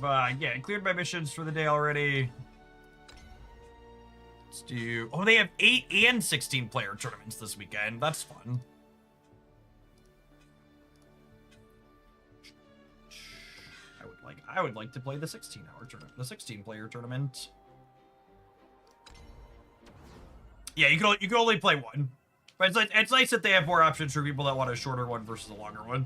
yeah, cleared my missions for the day already. Let's do... Oh, they have 8 and 16 player tournaments this weekend. That's fun. I would like to play the 16-hour tournament, the 16-player tournament. Yeah, you can only play one, but it's nice that they have more options for people that want a shorter one versus a longer one.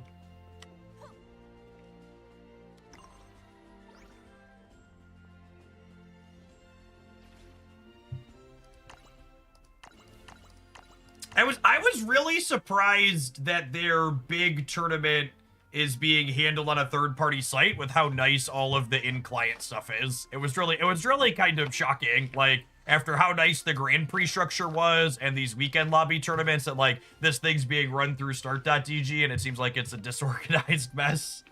I was really surprised that their big tournament is being handled on a third-party site with how nice all of the in-client stuff is. It was really kind of shocking, like, after how nice the Grand Prix structure was and these weekend lobby tournaments, that, like, this thing's being run through start.dg and it seems like it's a disorganized mess.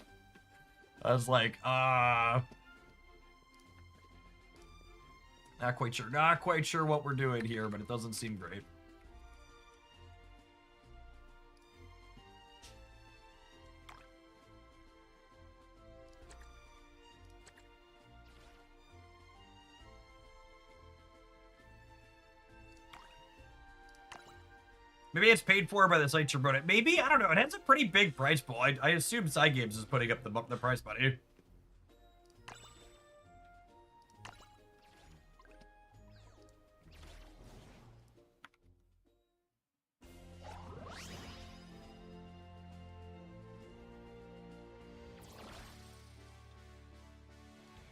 I was like, not quite sure what we're doing here, but it doesn't seem great. Maybe it's paid for by the sites you're running. Maybe, I don't know. It has a pretty big price pool. I assume Cygames is putting up the price money.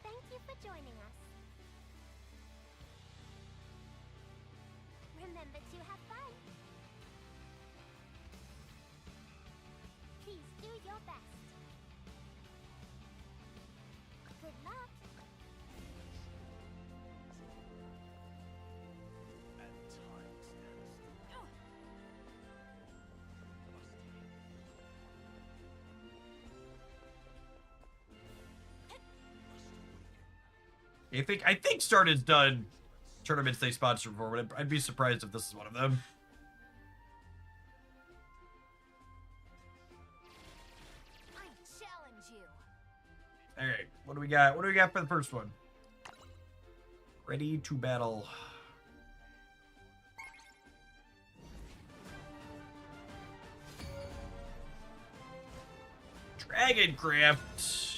Thank you for joining us. Remember to have fun. Please do your best. Good luck. I think Start has done tournaments they sponsor before, but I'd be surprised if this is one of them. I challenge you. All right, what do we got? What do we got for the first one? Ready to battle. Dragoncraft.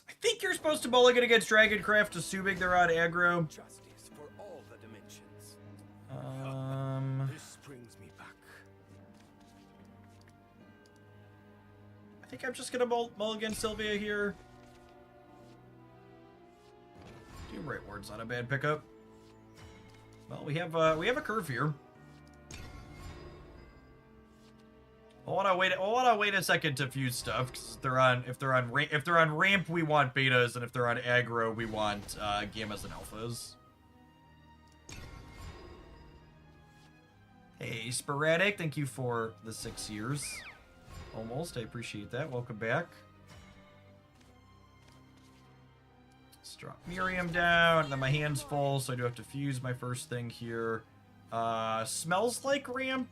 I think you're supposed to mulligan against Dragoncraft, assuming they're on aggro. Justice for all the dimensions. This brings me back. I think I'm just gonna mulligan Sylvia here. Doom Right Ward's not a bad pickup. Well, we have a curve here. I wanna wait a second to fuse stuff, because if they're on ramp we want betas, and if they're on aggro we want gammas and alphas. Hey, Sporadic, thank you for the 6 years. Almost, I appreciate that. Welcome back. Let's drop Miriam down, and then my hand's full, so I do have to fuse my first thing here. Smells like ramp.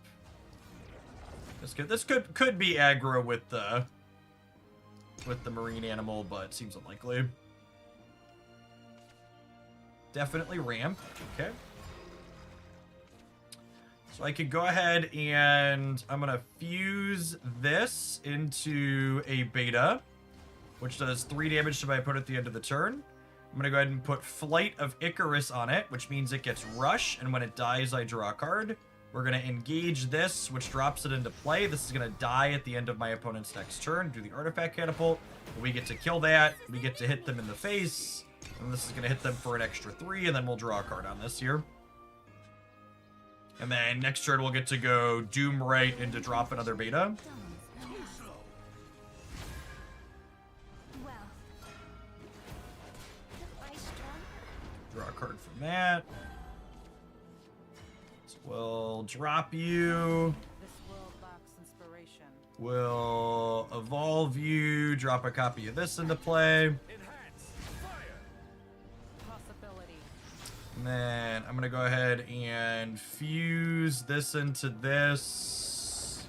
This could be aggro with the marine animal, but seems unlikely. Definitely ramp. Okay. So I could go ahead and I'm gonna fuse this into a beta, which does 3 damage to my opponent at the end of the turn. I'm gonna go ahead and put Flight of Icarus on it, which means it gets Rush, and when it dies, I draw a card. We're going to engage this, which drops it into play. This is going to die at the end of my opponent's next turn. Do the Artifact Catapult. We get to kill that. We get to hit them in the face. And this is going to hit them for an extra 3, and then we'll draw a card on this here. And then next turn, we'll get to go Doom Right into drop another beta. Draw a card from that. We'll drop you. We'll evolve you. Drop a copy of this into play. And then I'm gonna go ahead and fuse this into this.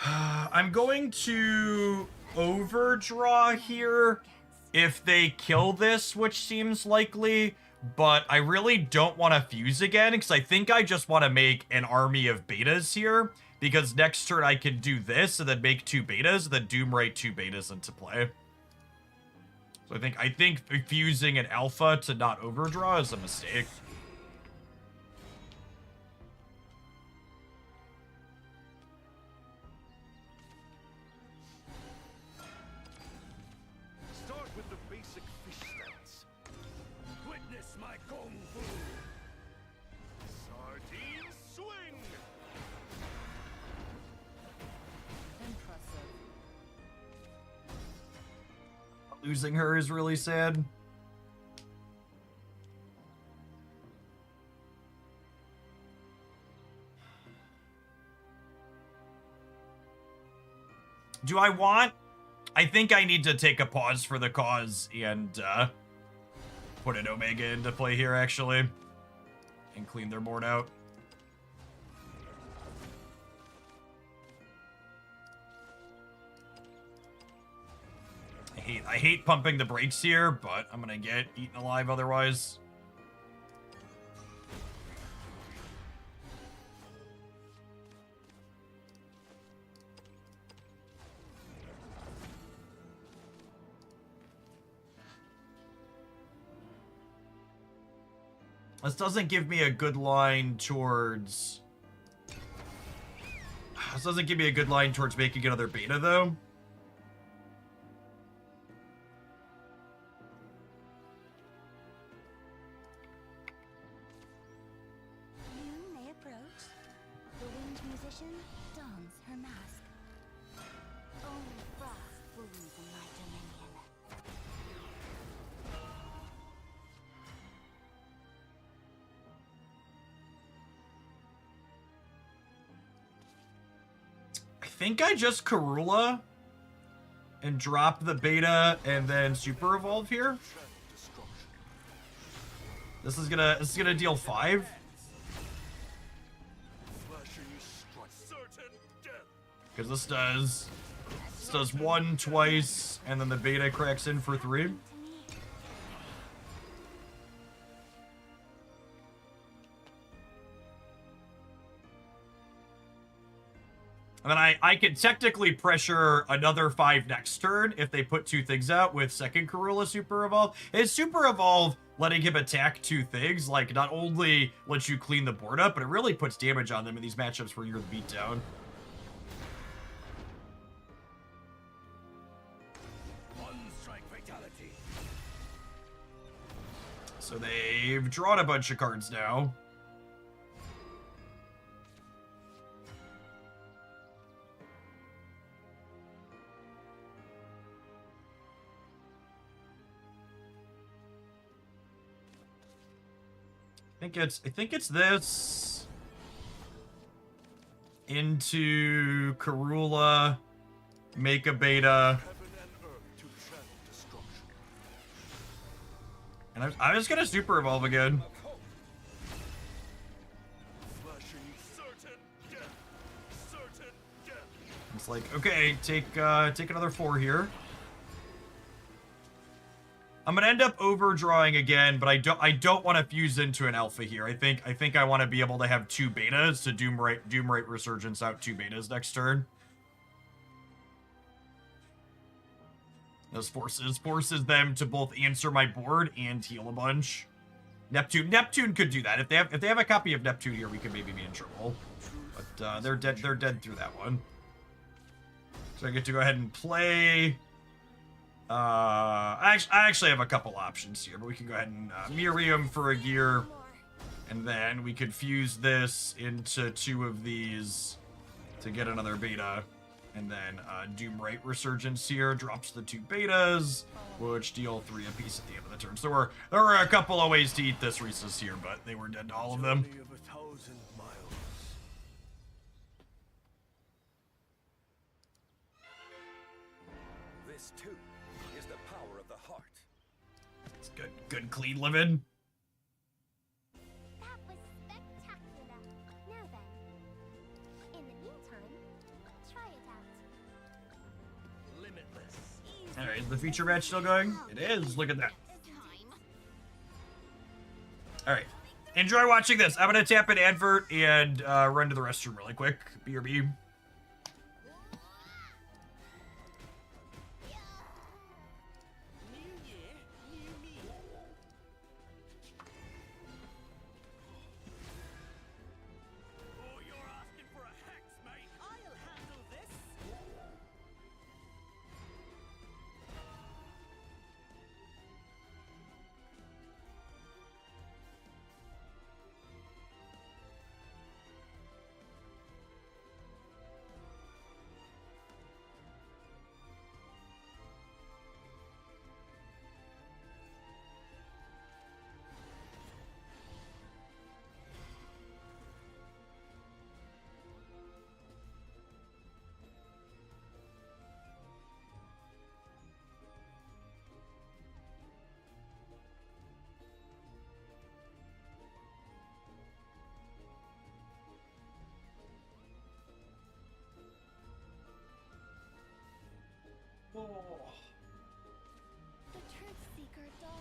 I'm going to overdraw here if they kill this, which seems likely, but I really don't want to fuse again because I think I just want to make an army of betas here, because next turn I can do this and then make 2 betas and then Doomwrite 2 betas into play. So I think fusing an alpha to not overdraw is a mistake. Start with the basic fish stance. Witness my kung fu. Sardine swing. Impressive. Losing her is really sad. Do I want... I think I need to take a pause for the cause and put an Omega into play here, actually. And clean their board out. I hate pumping the brakes here, but I'm gonna get eaten alive otherwise. This doesn't give me a good line towards... This doesn't give me a good line towards making another beta, though. You may approach. The winged musician dons her mask. Only frost blooms in my dominion. I think I just Karula and drop the beta and then super evolve here. This is gonna deal 5. Because this does 1 twice, and then the beta cracks in for 3. And then I could technically pressure another 5 next turn if they put 2 things out with second Karula Super Evolve. His Super Evolve, letting him attack 2 things, like, not only lets you clean the board up, but it really puts damage on them in these matchups where you're the beatdown. One strike fatality. So they've drawn a bunch of cards now. I think it's this into Karula, make a beta, Heaven and earth to channel destruction. and I'm just gonna super evolve again. Flashing certain death. Certain death. It's like, okay, take another 4 here. I'm gonna end up overdrawing again, but I don't want to fuse into an alpha here. I think I want to be able to have 2 betas to Doomwrite Resurgence out 2 betas next turn. This forces them to both answer my board and heal a bunch. Neptune could do that. If they have a copy of Neptune here, we could maybe be in trouble. But they're dead through that one. So I get to go ahead and play. I actually have a couple options here, but we can go ahead and Miriam for a gear, and then we could fuse this into 2 of these to get another beta, and then Doomwrite Resurgence here drops the 2 betas, which deal 3 apiece at the end of the turn. So there were a couple of ways to eat this Rhesus here, but they were dead to all of them. Journey of 1,000 miles. This too is the power of the heart. It's good clean living. That was spectacular. Now then, in the meantime, try it out. Limitless. Alright, is the feature match still going? It is. Look at that. Alright. Enjoy watching this. I'm gonna tap an advert and run to the restroom really quick. BRB.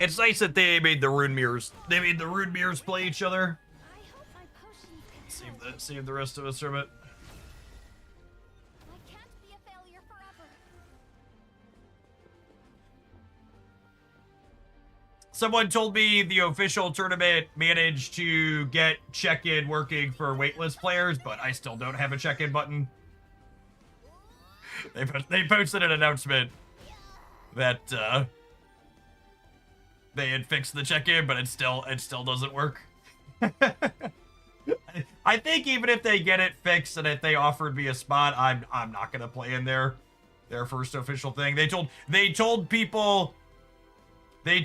It's nice that they made the rune mirrors. They made the rune mirrors play each other. Save the rest of us from it. I can't be a failure forever. Someone told me the official tournament managed to get check-in working for waitlist players, but I still don't have a check-in button. They posted an announcement that they had fixed the check-in, but it still doesn't work. I think even if they get it fixed and if they offered me a spot, I'm not gonna play in their first official thing. They told people they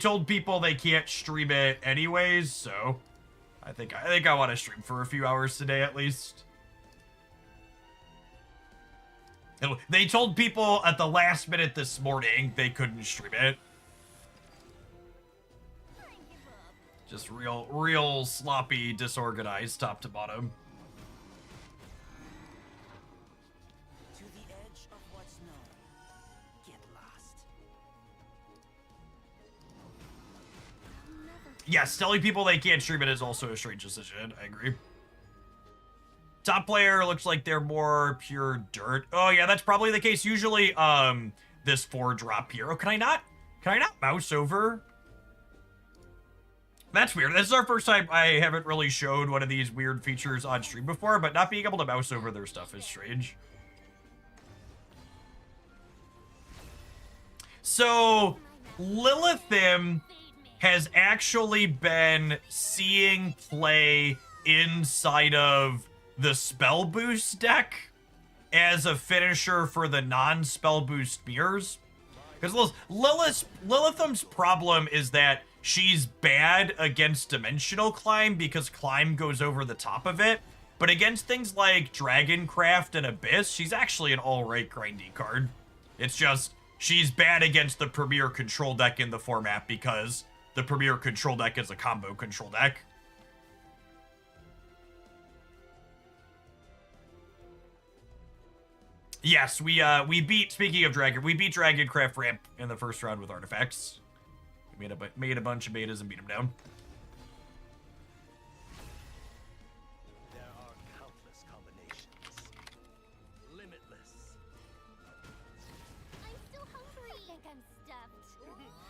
can't stream it anyways, so I think I want to stream for a few hours today at least. They told people at the last minute this morning they couldn't stream it. Just real sloppy, disorganized, top to bottom. To the edge of what's known. Get lost. Yes, telling people they can't stream it is also a strange decision. I agree. Top player looks like they're more pure dirt. Oh yeah, that's probably the case. Usually, this 4-drop here. Oh, can I not mouse over? That's weird. This is our first time I haven't really showed one of these weird features on stream before, but not being able to mouse over their stuff is strange. So, Lilithim has actually been seeing play inside of the spell boost deck as a finisher for the non-spell boost mirrors. Because Lilithim's problem is that she's bad against Dimensional Climb because Climb goes over the top of it. But against things like Dragoncraft and Abyss, she's actually an alright grindy card. It's just, she's bad against the Premier Control deck in the format because the Premier Control deck is a combo control deck. Yes, we beat, speaking of Dragon, we beat Dragoncraft Ramp in the first round with artifacts. We made a bunch of betas and beat them down. There are countless combinations. Limitless. I'm still hungry. I think I'm stuffed.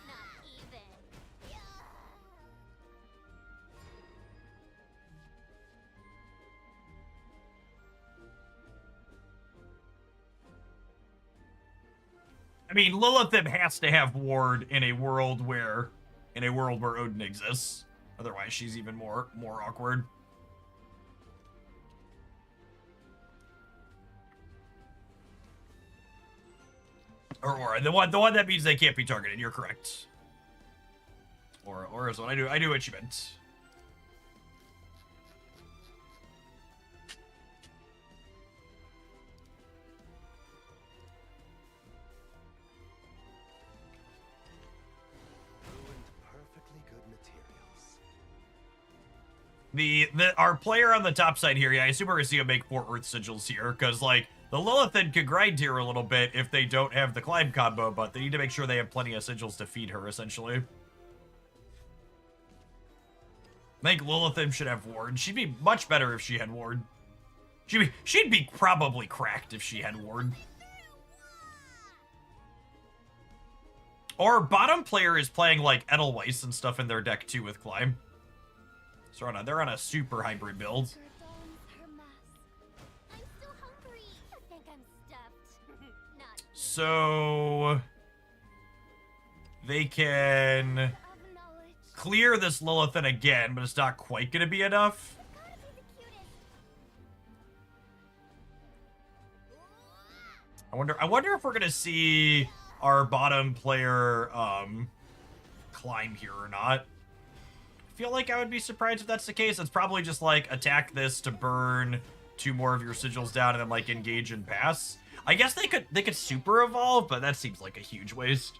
Not even. I mean, Lilithim has to have ward in a world where Odin exists. Otherwise, she's even more awkward. Or the one that means they can't be targeted. You're correct. Or is what I do what you meant. Our player on the top side here, yeah, I assume we're gonna see him make 4 Earth Sigils here, because, like, The Lilithan could grind here a little bit if they don't have the climb combo, but they need to make sure they have plenty of sigils to feed her, essentially. I think Lilithan should have ward. She'd be much better if she had ward. She'd be probably cracked if she had ward. Or bottom player is playing like Edelweiss and stuff in their deck too with climb. So they're on a super hybrid build. So they can clear this Lilithan again, but it's not quite gonna be enough. I wonder if we're gonna see our bottom player climb here or not. I feel like I would be surprised if that's the case. It's probably just like attack this to burn 2 more of your sigils down and then like engage and pass. I guess they could super evolve, but that seems like a huge waste.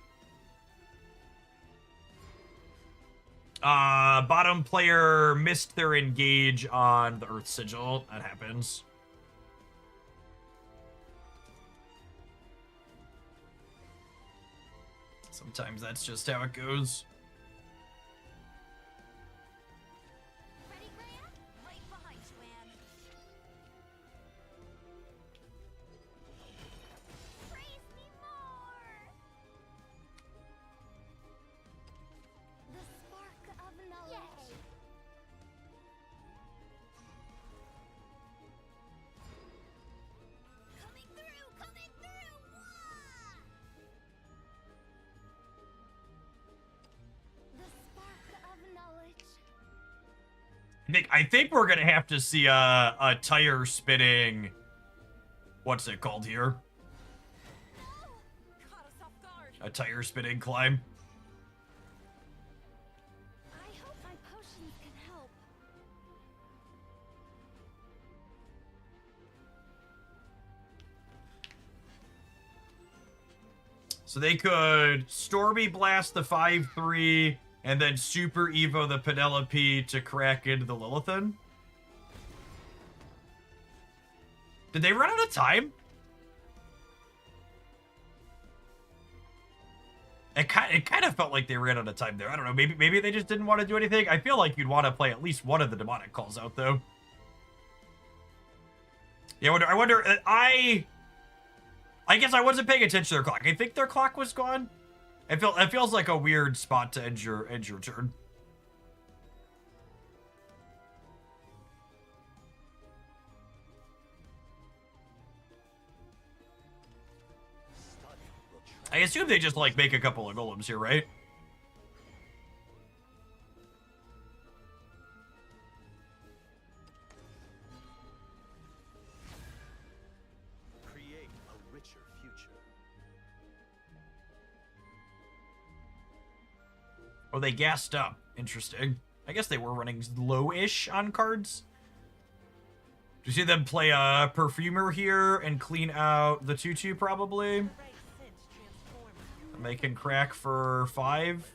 Bottom player missed their engage on the Earth Sigil. That happens. Sometimes that's just how it goes. Ready, Rhea? Right behind you, Anne. Praise me more! The spark of knowledge. Yay. Coming through! Coming through! Wah! The spark of knowledge. I think we're gonna have to see a tire spinning. What's it called here? Caught us off guard. A tire spinning climb. I hope my potions can help. So they could Stormy Blast the 5/3 and then Super Evo the Penelope to crack into the Lilithan. Did they run out of time? It kind of felt like they ran out of time there. I don't know. Maybe they just didn't want to do anything. I feel like you'd want to play at least one of the demonic calls out though. Yeah, I wonder. I guess I wasn't paying attention to their clock. I think their clock was gone. It feels like a weird spot to end your turn. I assume they just like make a couple of golems here, right? Create a richer future. Oh, they gassed up. Interesting. I guess they were running low-ish on cards. Do you see them play a Perfumer here and clean out the 2/2 probably? Right sense transforms you. And they can crack for 5.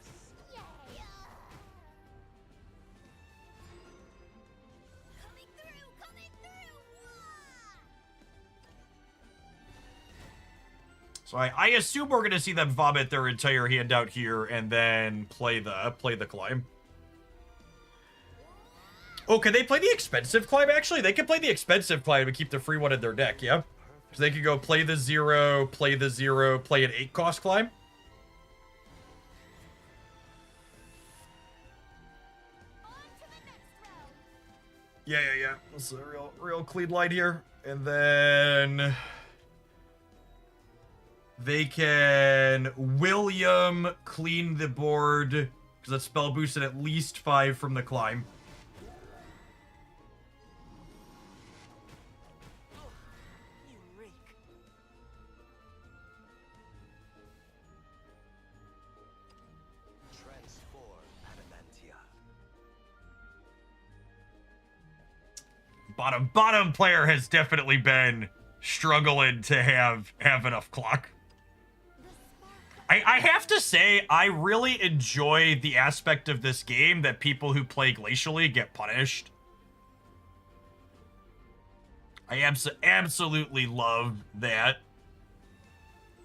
Coming through! Coming through! Wah! So I assume we're gonna see them vomit their entire hand out here and then play the climb. Oh, can they play the expensive climb actually? They can play the expensive climb and keep the free one in their deck, yeah? So they could go play the 0, play the 0, play an 8 cost climb. On to the next round. Yeah. This is a real clean line here. And then they can William clean the board because that spell boosted at least 5 from the climb. You reek. Transform Adamantia. Bottom player has definitely been struggling to have enough clock. I have to say, I really enjoy the aspect of this game that people who play glacially get punished. I absolutely love that.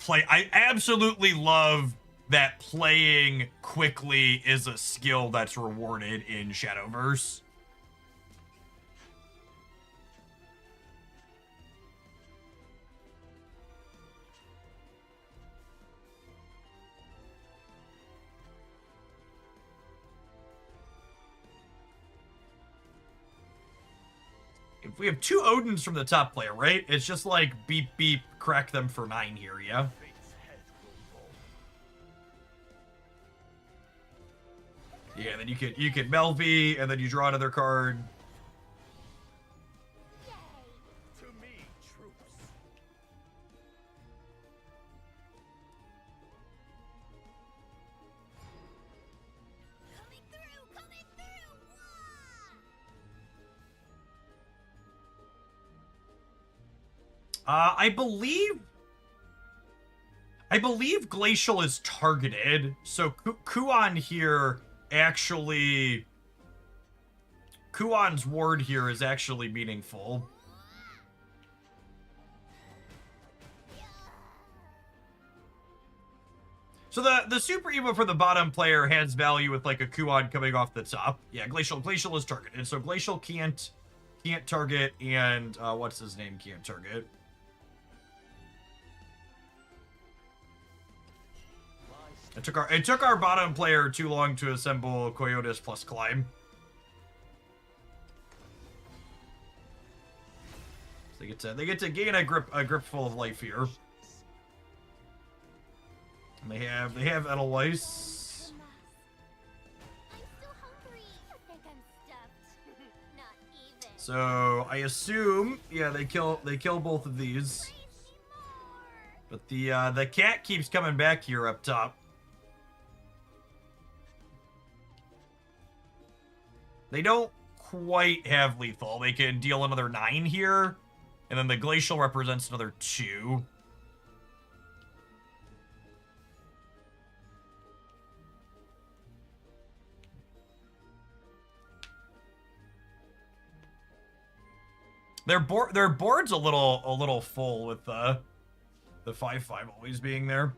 I absolutely love that playing quickly is a skill that's rewarded in Shadowverse. If we have 2 Odins from the top player, right? It's just like beep beep, crack them for 9 here, yeah? Yeah, then you could Melvi, and then you draw another card. To me, troops. Coming through! Coming through! Wah! I believe Glacial is targeted, so Kuan here actually... Kuan's ward here is actually meaningful. So the super Evo for the bottom player has value with like a Kuan coming off the top. Yeah, Glacial is targeted, so Glacial can't target, and what's his name can't target. It took our bottom player too long to assemble Coyotes plus Climb. So they get to gain a grip full of life here. And they have Edelweiss. I'm still hungry. I think I'm stuffed. Not even. So I assume, yeah, they kill both of these. But the cat keeps coming back here up top. They don't quite have lethal. They can deal another 9 here, and then the Glacial represents another 2. Their board's a little full with the 5/5 always being there.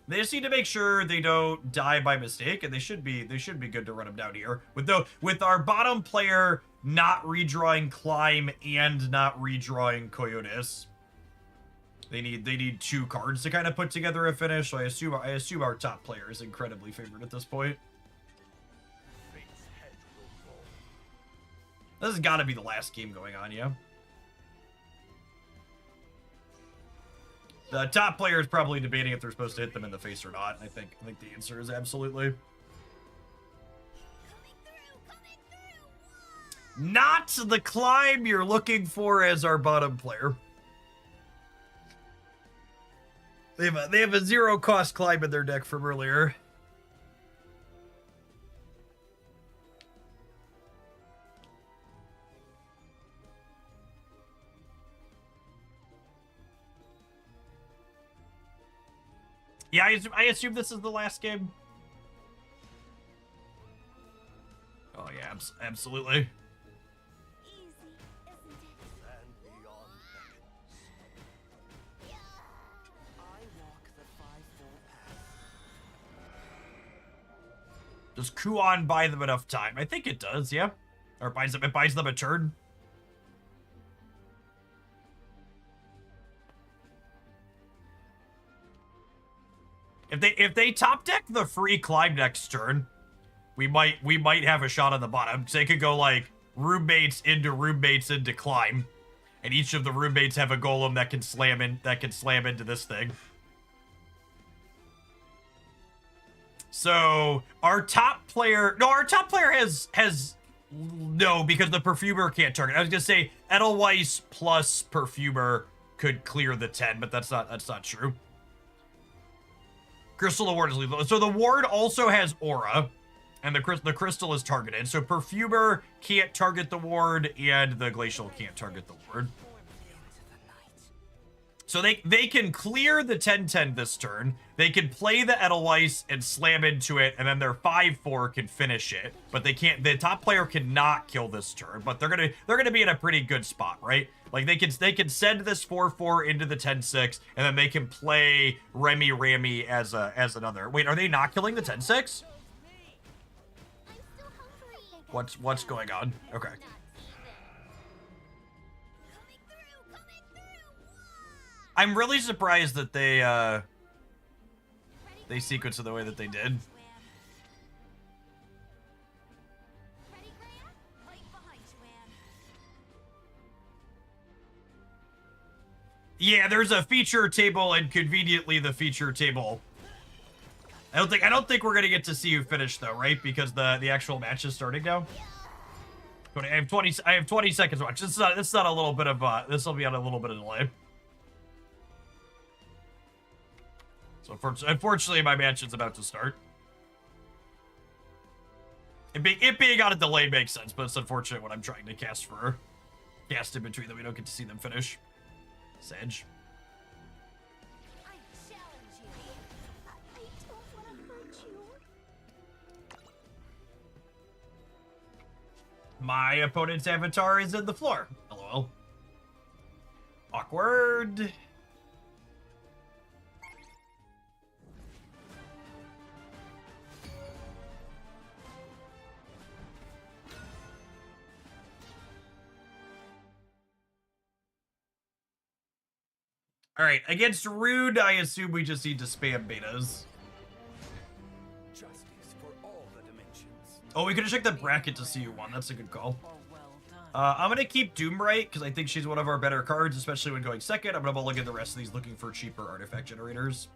They just need to make sure they don't die by mistake, and they should be good to run them down here. With our bottom player not redrawing Climb and not redrawing Coyotes, they need 2 cards to kind of put together a finish. So I assume our top player is incredibly favored at this point. Fate's head will roll. This has got to be the last game going on, yeah. The top player is probably debating if they're supposed to hit them in the face or not. I think the answer is absolutely. Coming through! Not the Climb you're looking for as our bottom player. They have a 0-cost Climb in their deck from earlier. Yeah, I assume this is the last game. Oh yeah, absolutely. Easy, isn't it? And beyond beckons. I walk the 5-4 path. Does Kuan buy them enough time? I think it does, yeah. Or it buys them a turn. If they top deck the free Climb next turn, we might have a shot on the bottom. Because they could go like roommates into Climb, and each of the roommates have a golem that can slam into this thing. So our top player has no, because the Perfumer can't target. I was gonna say Edelweiss plus Perfumer could clear the 10, but that's not true. Crystal Ward is lethal. So the ward also has aura, and the crystal is targeted. So Perfumer can't target the ward, and the Glacial can't target the ward. So they can clear the 10/10 this turn. They can play the Edelweiss and slam into it, and then their 5/4 can finish it. But they can't. The top player cannot kill this turn. But they're gonna be in a pretty good spot, right? Like they can send this 4/4 into the 10/6, and then they can play Remy as another. Wait, are they not killing the 10/6? What's going on? Okay. I'm really surprised that they sequenced it the way that they did. Yeah, there's a feature table, and conveniently the feature table. I don't think we're gonna get to see you finish though, right? Because the actual match is starting now. I have 20 seconds to watch. This is not a little bit of this will be on a little bit of delay. So unfortunately, my match is about to start. It being on a delay makes sense, but it's unfortunate when I'm trying to cast in between that we don't get to see them finish. Sedge. I challenge you. I don't want to hurt you. My opponent's avatar is in the floor. LOL. Awkward. Alright, against Rune, I assume we just need to spam betas. Justice for all the dimensions. Oh, we could have checked the bracket to see who won. That's a good call. Oh, well done. I'm going to keep Doombright, because I think she's one of our better cards, especially when going second. I'm going to look at the rest of these looking for cheaper artifact generators.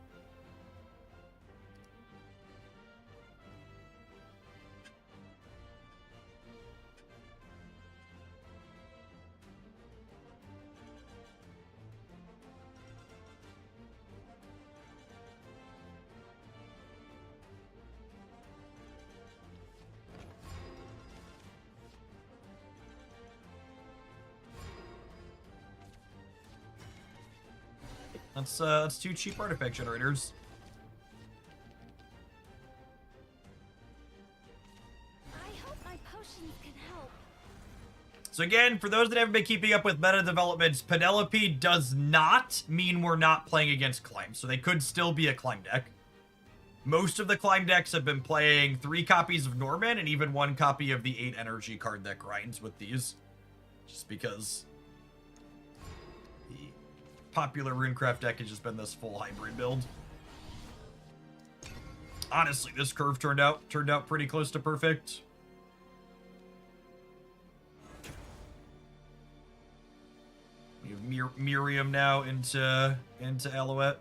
That's 2 cheap artifact generators. I hope my potions can help. So again, for those that haven't been keeping up with meta developments, Penelope does not mean we're not playing against Climb, so they could still be a Climb deck. Most of the Climb decks have been playing 3 copies of Norman and even 1 copy of the 8 energy card that grinds with these. Just because the popular Runecraft deck has just been this full hybrid build. Honestly, this curve turned out pretty close to perfect. We have Miriam now into Alouette.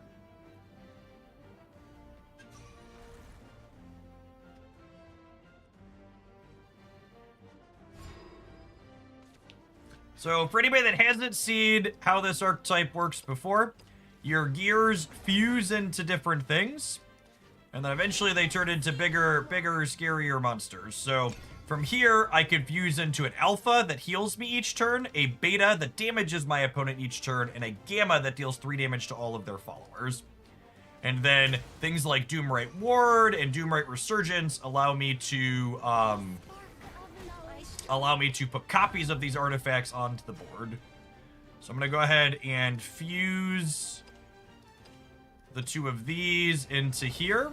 So for anybody that hasn't seen how this archetype works before, your gears fuse into different things, and then eventually they turn into bigger, scarier monsters. So from here, I could fuse into an alpha that heals me each turn, a beta that damages my opponent each turn, and a gamma that deals 3 damage to all of their followers. And then things like Doomright Ward and Doomright Resurgence allow me to put copies of these artifacts onto the board. So I'm gonna go ahead and fuse the 2 of these into here.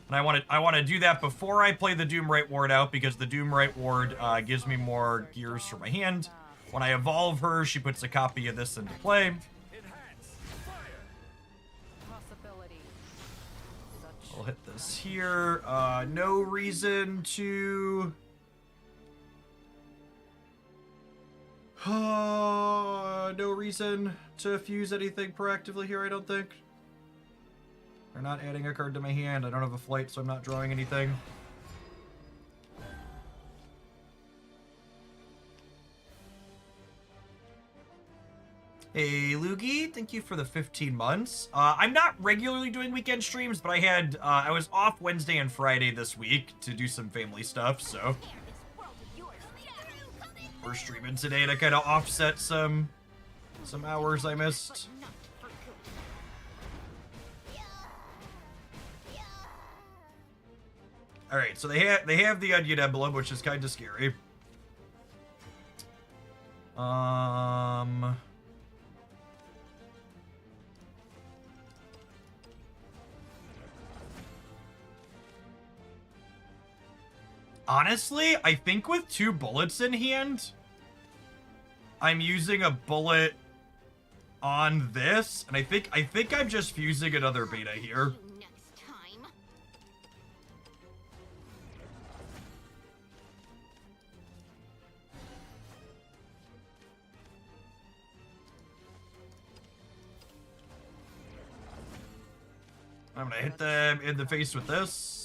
And I want to do that before I play the Doomright Ward out, because the Doomright Ward gives me more gears for my hand. When I evolve her, she puts a copy of this into play. Enhance. Fire. Possibility. I'll hit this here. No reason to... no reason to fuse anything proactively here, I don't think. They're not adding a card to my hand. I don't have a flight, so I'm not drawing anything. Hey, Loogie, thank you for the 15 months. I'm not regularly doing weekend streams, but I was off Wednesday and Friday this week to do some family stuff, so we're streaming today to kind of offset some hours I missed. All right, so they have the onion emblem, which is kind of scary. Honestly, I think with 2 bullets in hand, I'm using a bullet on this, and I think I'm just fusing another beta here. Next time. I'm gonna hit them in the face with this.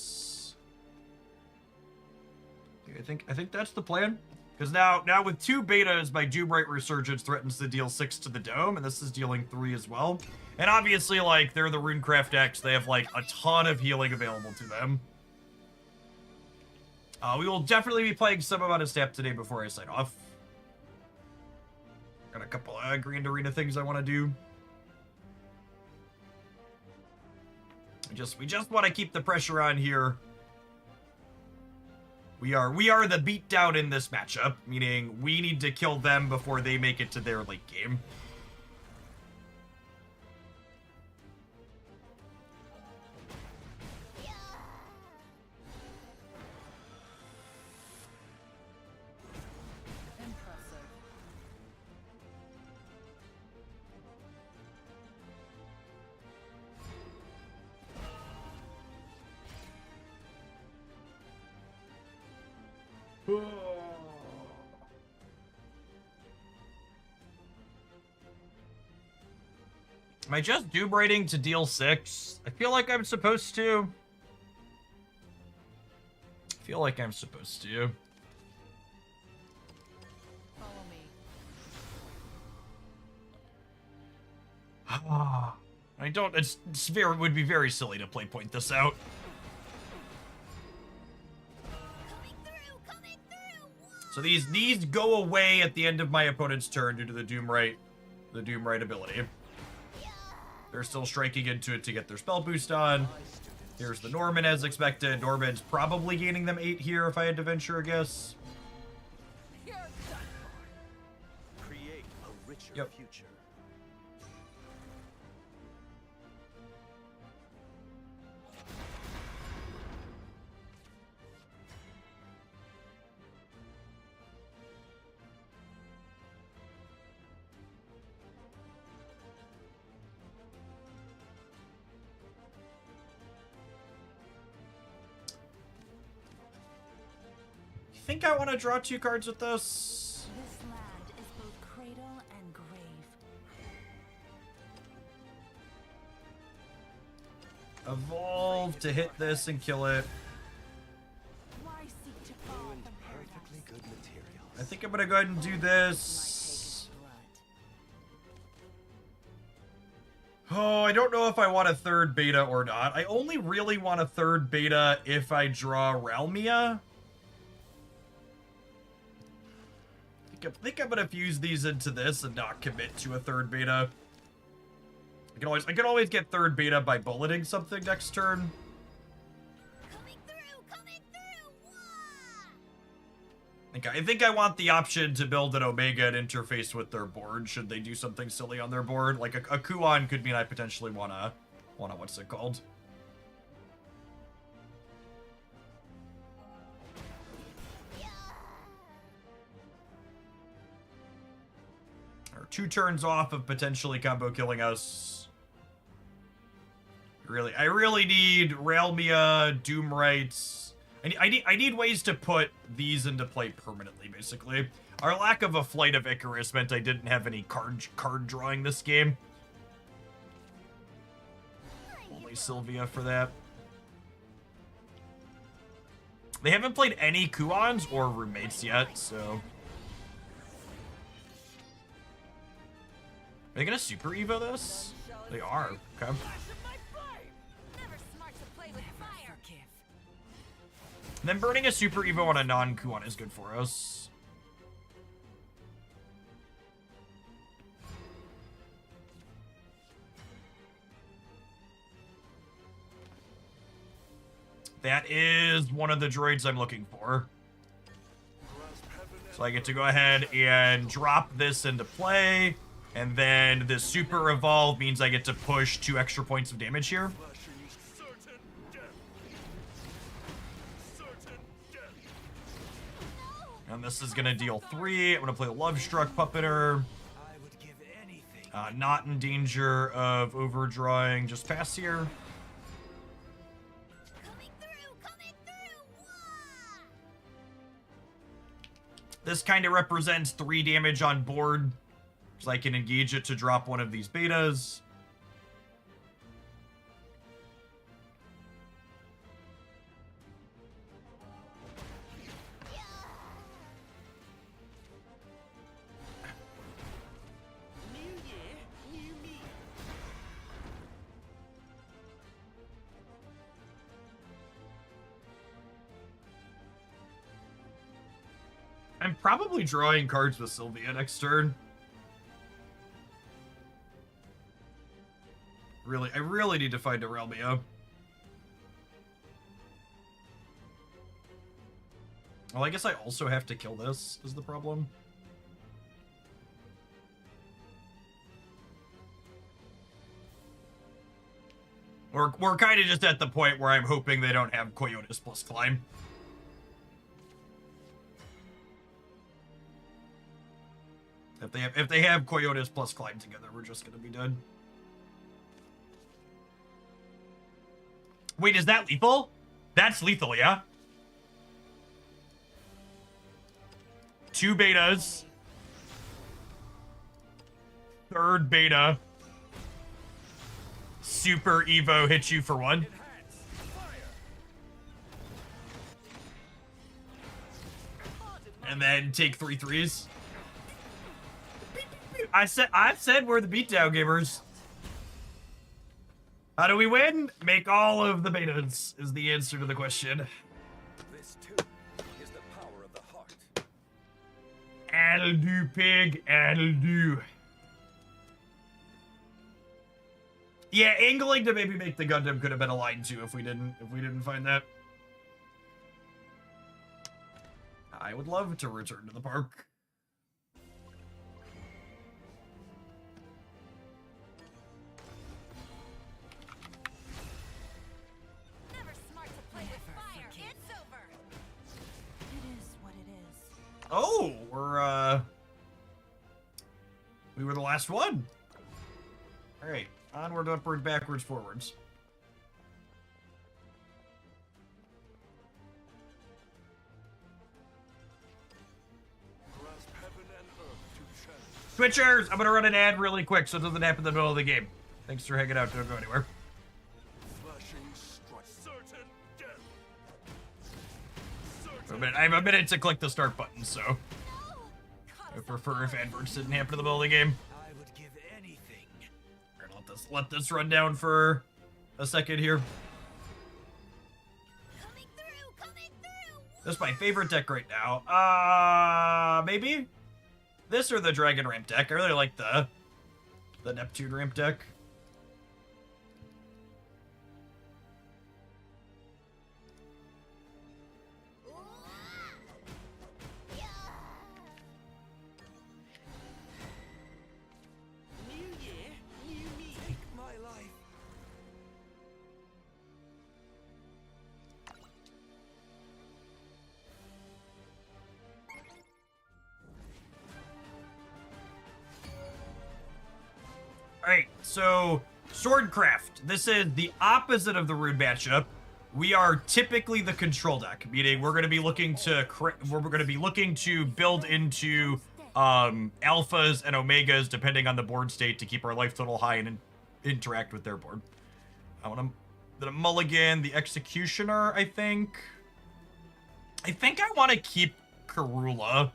I think that's the plan. Because now with 2 betas, my Doomright Resurgence threatens to deal 6 to the dome, and this is dealing 3 as well. And obviously, like, they're the Runecraft decks. They have, like, a ton of healing available to them. We will definitely be playing some amount of Snap today before I sign off. Got a couple of Grand Arena things I want to do. We just want to keep the pressure on here. We are the beatdown in this matchup, meaning we need to kill them before they make it to their late game. Am I just Doom Raiding to deal 6? I feel like I'm supposed to. Follow me. I don't. It would be very silly to play point this out. Coming through. So these go away at the end of my opponent's turn due to the Doomright ability. They're still striking into it to get their spell boost on. Here's the Norman as expected. Norman's probably gaining them 8 here if I had to venture a guess. Create a richer Yep. future. I think I want to draw 2 cards with this. This land is both cradle and grave. Evolve to hit this and kill it. Why seek to fall Ruined from perfectly paradise? good materials. I think I'm gonna go ahead and do this. Blood. Oh, I don't know if I want a 3rd beta or not. I only really want a 3rd beta if I draw Realmia. I think I'm gonna fuse these into this and not commit to a 3rd beta. I can always get 3rd beta by bulleting something next turn. Coming through. I think I want the option to build an Omega and interface with their board should they do something silly on their board. Like a Kuon could mean I potentially wanna what's it called? Or 2 turns off of potentially combo killing us. I really need Realmia, Doomrights. I need ways to put these into play permanently, basically. Our lack of a Flight of Icarus meant I didn't have any card drawing this game. Only Sylvia for that. They haven't played any Kuons or roommates yet, so... Are they gonna Super Evo this? They are. Okay. Never smart to play with fire. And then burning a Super Evo on a non-Kuon is good for us. That is one of the droids I'm looking for. So I get to go ahead and drop this into play. And then the super evolve means I get to push 2 extra points of damage here. Certain death. Certain death. And this is gonna deal 3. I'm gonna play the Love Struck Puppeter. I would give anything. Not in danger of overdrawing. Just pass here. Coming through, coming through. Wah! This kind of represents 3 damage on board. So I can engage it to drop one of these betas. New year, new me. I'm probably drawing cards with Sylvia next turn. I really need to find a Realmia. Well, I guess I also have to kill this, is the problem. We're kind of just at the point where I'm hoping they don't have Coyotes plus Climb. If they have Coyotes plus Climb together, we're just gonna be done. Wait, is that lethal? That's lethal, yeah? 2 betas. 3rd beta. Super Evo hits you for 1. Enhance. Fire. And then take 3 threes. I said we're the beatdown gamers. How do we win? Make all of the betas is the answer to the question. This too is the power of the heart. That'll do, pig. That'll do. Yeah, angling to maybe make the Gundam could have been a line too if we didn't find that. I would love to return to the park. Never smart to play with fire. It's over. It is what it is. Oh, we were the last one. All right, onward, upward, backwards, forwards. Grasp heaven and earth to challenge. Switchers, I'm gonna run an ad really quick so it doesn't happen in the middle of the game. Thanks for hanging out. Don't go anywhere. Flashing strike. Certain death. I Certain have a minute to click the start button, so I prefer if adverts didn't happen in the middle of the game. I would give anything. We're gonna let this run down for a second here. Coming through, coming through. This is my favorite deck right now. Maybe this or the Dragon Ramp deck. I really like the Neptune Ramp deck. New year, new me. Take my life. Alright, so Swordcraft. This is the opposite of the Rune matchup. We are typically the control deck, meaning we're going to be looking to build into alphas and omegas depending on the board state to keep our life total high and interact with their board. I want to mulligan the Executioner, I think. I want to keep Karula.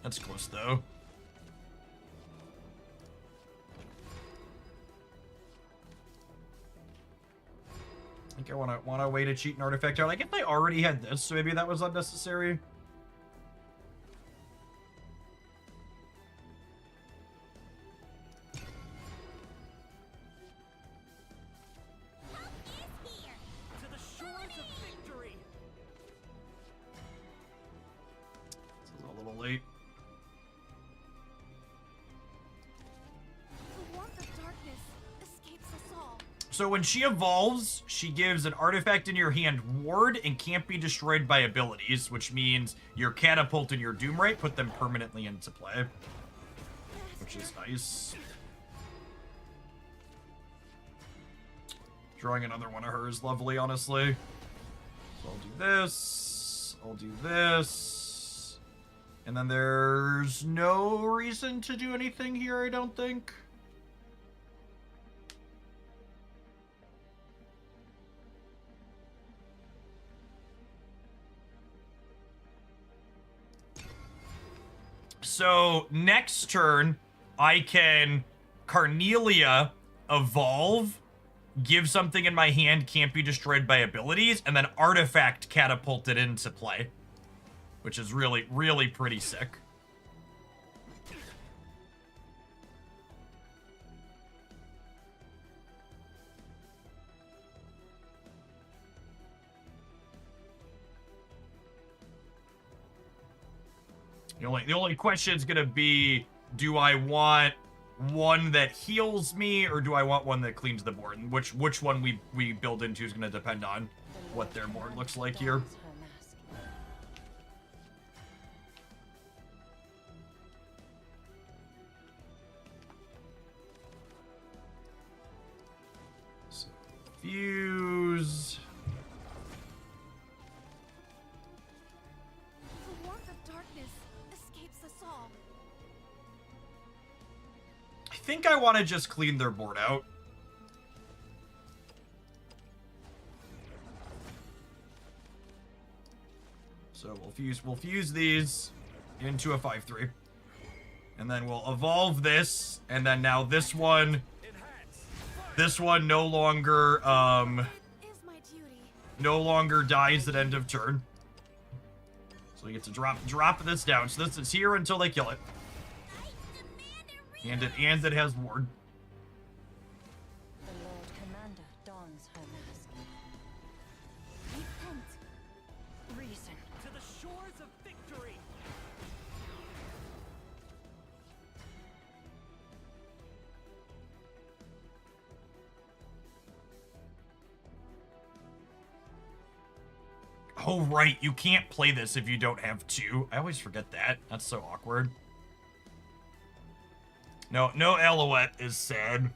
That's close though. I think I want a way to cheat an artifact out. I guess I already had this, so maybe that was unnecessary. Help is late. The warmth of darkness escapes us all. So when she evolves, she gives an artifact in your hand ward and can't be destroyed by abilities, which means your catapult and your Doomrite put them permanently into play, which is nice. Drawing another one of her is lovely, honestly. So I'll do this. I'll do this. And then there's no reason to do anything here, I don't think. So next turn, I can Carnelia evolve, give something in my hand, can't be destroyed by abilities, and then artifact catapult it into play, which is really, really pretty sick. The only question is gonna be, do I want one that heals me, or do I want one that cleans the board? And which one we build into is gonna depend on what their board looks like here. Dons her mask. So, fuse. The warmth of darkness escapes us all. I think I want to just clean their board out. So we'll fuse these into a 5/3. And then we'll evolve this, and then now this one no longer Is my duty. no longer dies at end of turn. So we get to drop this down. So this is here until they kill it. And it has ward. The Lord Commander dons her mask. Repent. Reason. To the shores of victory! Oh, right. You can't play this if you don't have 2. I always forget that. That's so awkward. No Alouette is sad.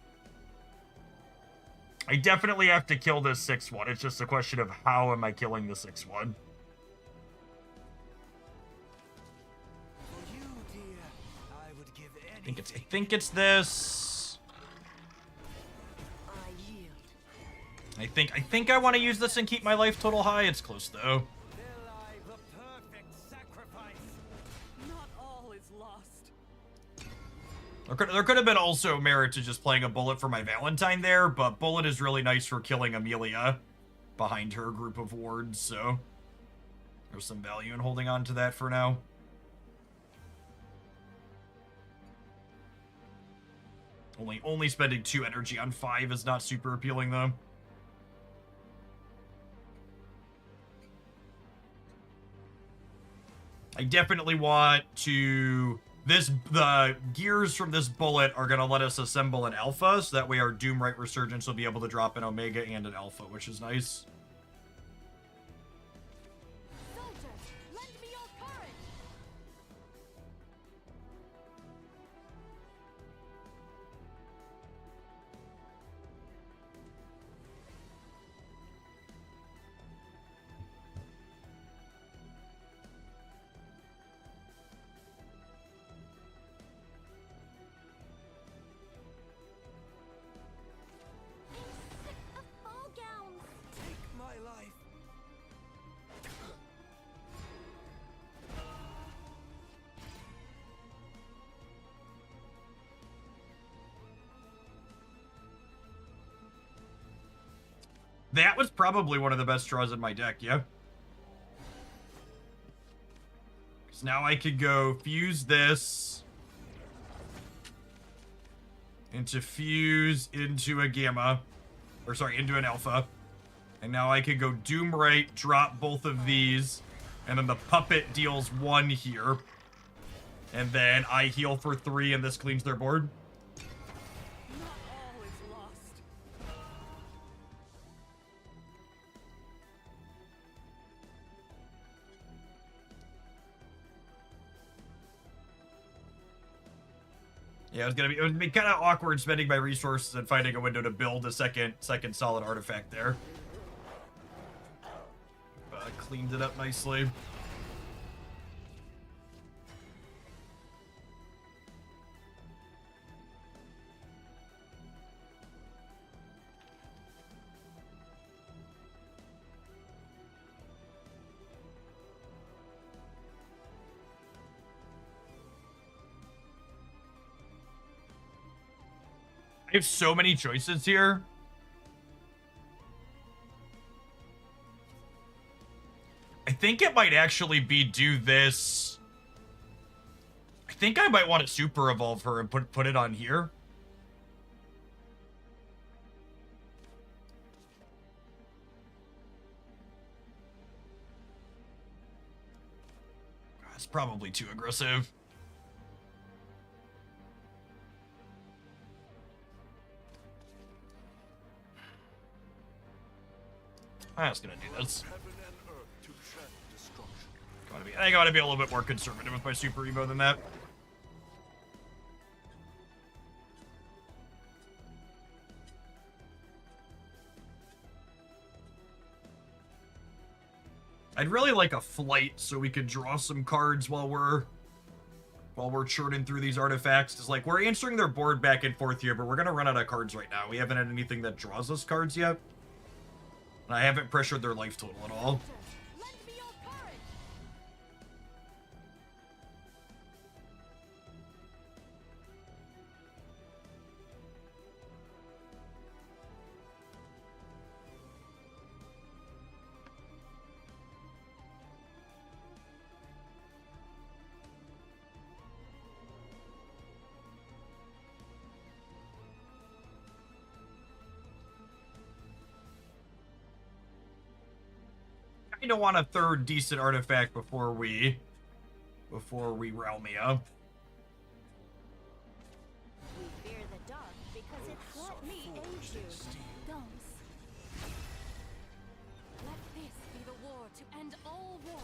I definitely have to kill this 6/1. It's just a question of how am I killing the 6/1. For you, dear, I would give I anything. think it's this. I yield. I think I want to use this and keep my life total high. It's close though. There lie the perfect sacrifice. Not all is lost. There could have been also merit to just playing a Bullet for my Valentine there, but Bullet is really nice for killing Amelia behind her group of wards, so there's some value in holding on to that for now. Only spending 2 energy on 5 is not super appealing though. I definitely want to... The gears from this bullet are going to let us assemble an alpha, so that way our Doomrite Resurgence will be able to drop an omega and an alpha, which is nice. Soldiers, lend me your courage. I'm sick of ball gowns. Take my life. That was probably one of the best draws in my deck, yeah? Because now I could go fuse this into fuse into a gamma. Or sorry, into an alpha. And now I could go Doomrite, drop both of these, and then the puppet deals 1 here. And then I heal for 3 and this cleans their board. Not all is lost. Yeah, it would be kind of awkward spending my resources and finding a window to build a second solid artifact there. Cleaned it up nicely. I have so many choices here. I think it might actually be do this. I think I might want to super evolve her and put it on here. That's probably too aggressive. I'm just gonna do this. Heaven and earth to shed destruction. I gotta be a little bit more conservative with my super evo than that. I'd really like a flight so we could draw some cards while we're churning through these artifacts. It's like we're answering their board back and forth here, but we're gonna run out of cards right now. We haven't had anything that draws us cards yet. And I haven't pressured their life total at all. Lend me your courage. I don't want a third decent artifact before we Realmia. We fear the dark because it let me aid you. Dons. Let this be the war to end all wars.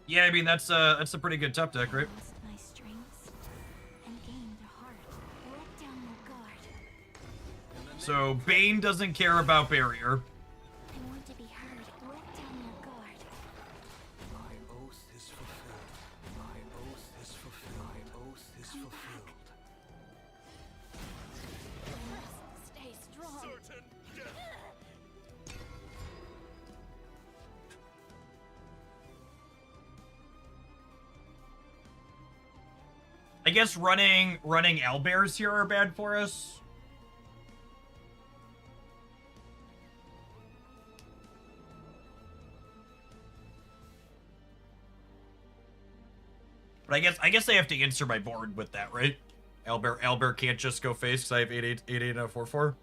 Yeah, I mean that's a pretty good top deck, right? Lost my strengths and gained a heart. Let down your guard. So Bane doesn't care about barrier. I want to be heard. Let down your guard. My oath is fulfilled. My oath is fulfilled. My oath is fulfilled. Stay strong. Certain death. I guess running owlbears here are bad for us. But I guess they have to answer my board with that, right? Owlbear can't just go face because I have 8/8 and a 4/4.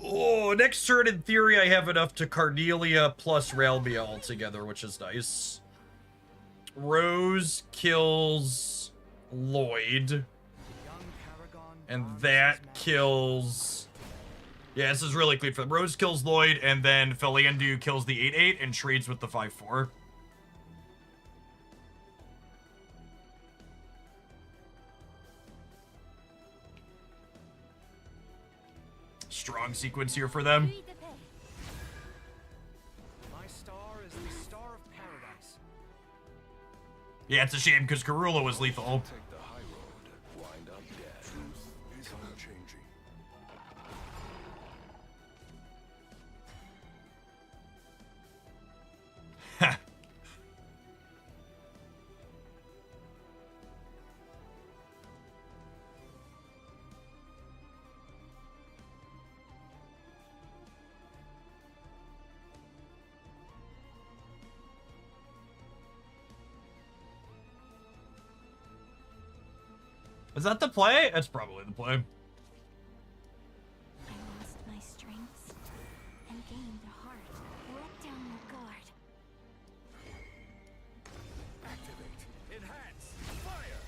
Oh, next turn in theory I have enough to Carnelia plus Realmia altogether, which is nice. Rose kills Lloyd. And that kills... Yeah, this is really clean for them. Rose kills Lloyd, and then Philandu kills the 8/8 and trades with the 5/4. Strong sequence here for them. Read the page. My star is the star of paradise. Yeah, it's a shame because Karula was lethal. Take the high road. Wind up dead. Truth is unchanging. Ha. Is that the play? That's probably the play. I lost my strengths and gained a heart. Let down your guard. Activate. Enhance. Fire.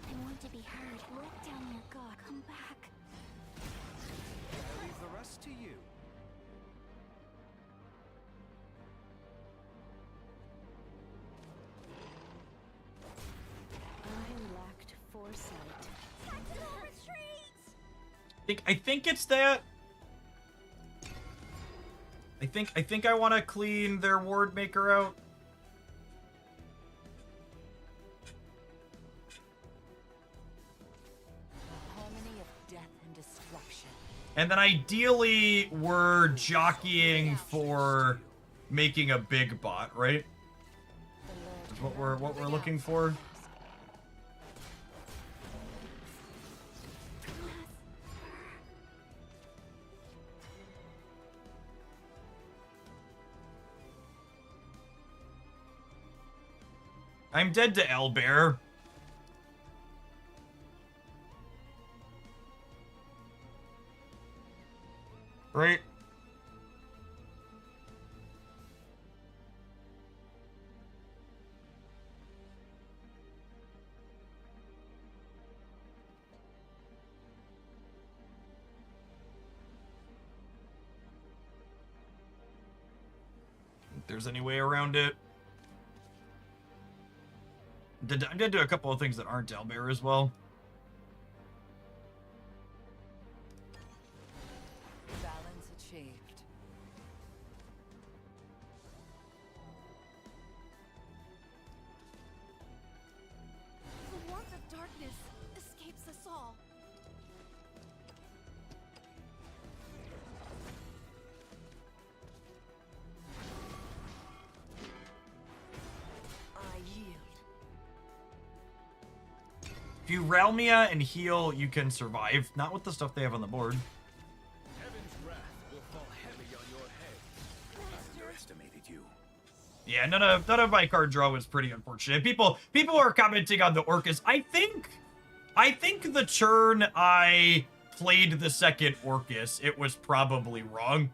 I want to be heard. Let down your guard. Come back. I leave the rest to you. I lacked foresight. Tactical retreat! I think it's that. I think I want to clean their ward maker out. A harmony of death and destruction. And then ideally we're jockeying for making a big bot, right? That's what we're looking for. I'm dead to Owlbear. Right? If there's any way around it. I did do a couple of things that aren't Owlbear as well. Balance achieved. The warmth of darkness escapes us all. I yield. If you Realmia and heal, you can survive. Not with the stuff they have on the board. Heaven's wrath will fall heavy on your head. I underestimated you. Yeah, none of my card draw was pretty unfortunate. People are commenting on the Orcus. I think the turn I played the second Orcus, it was probably wrong.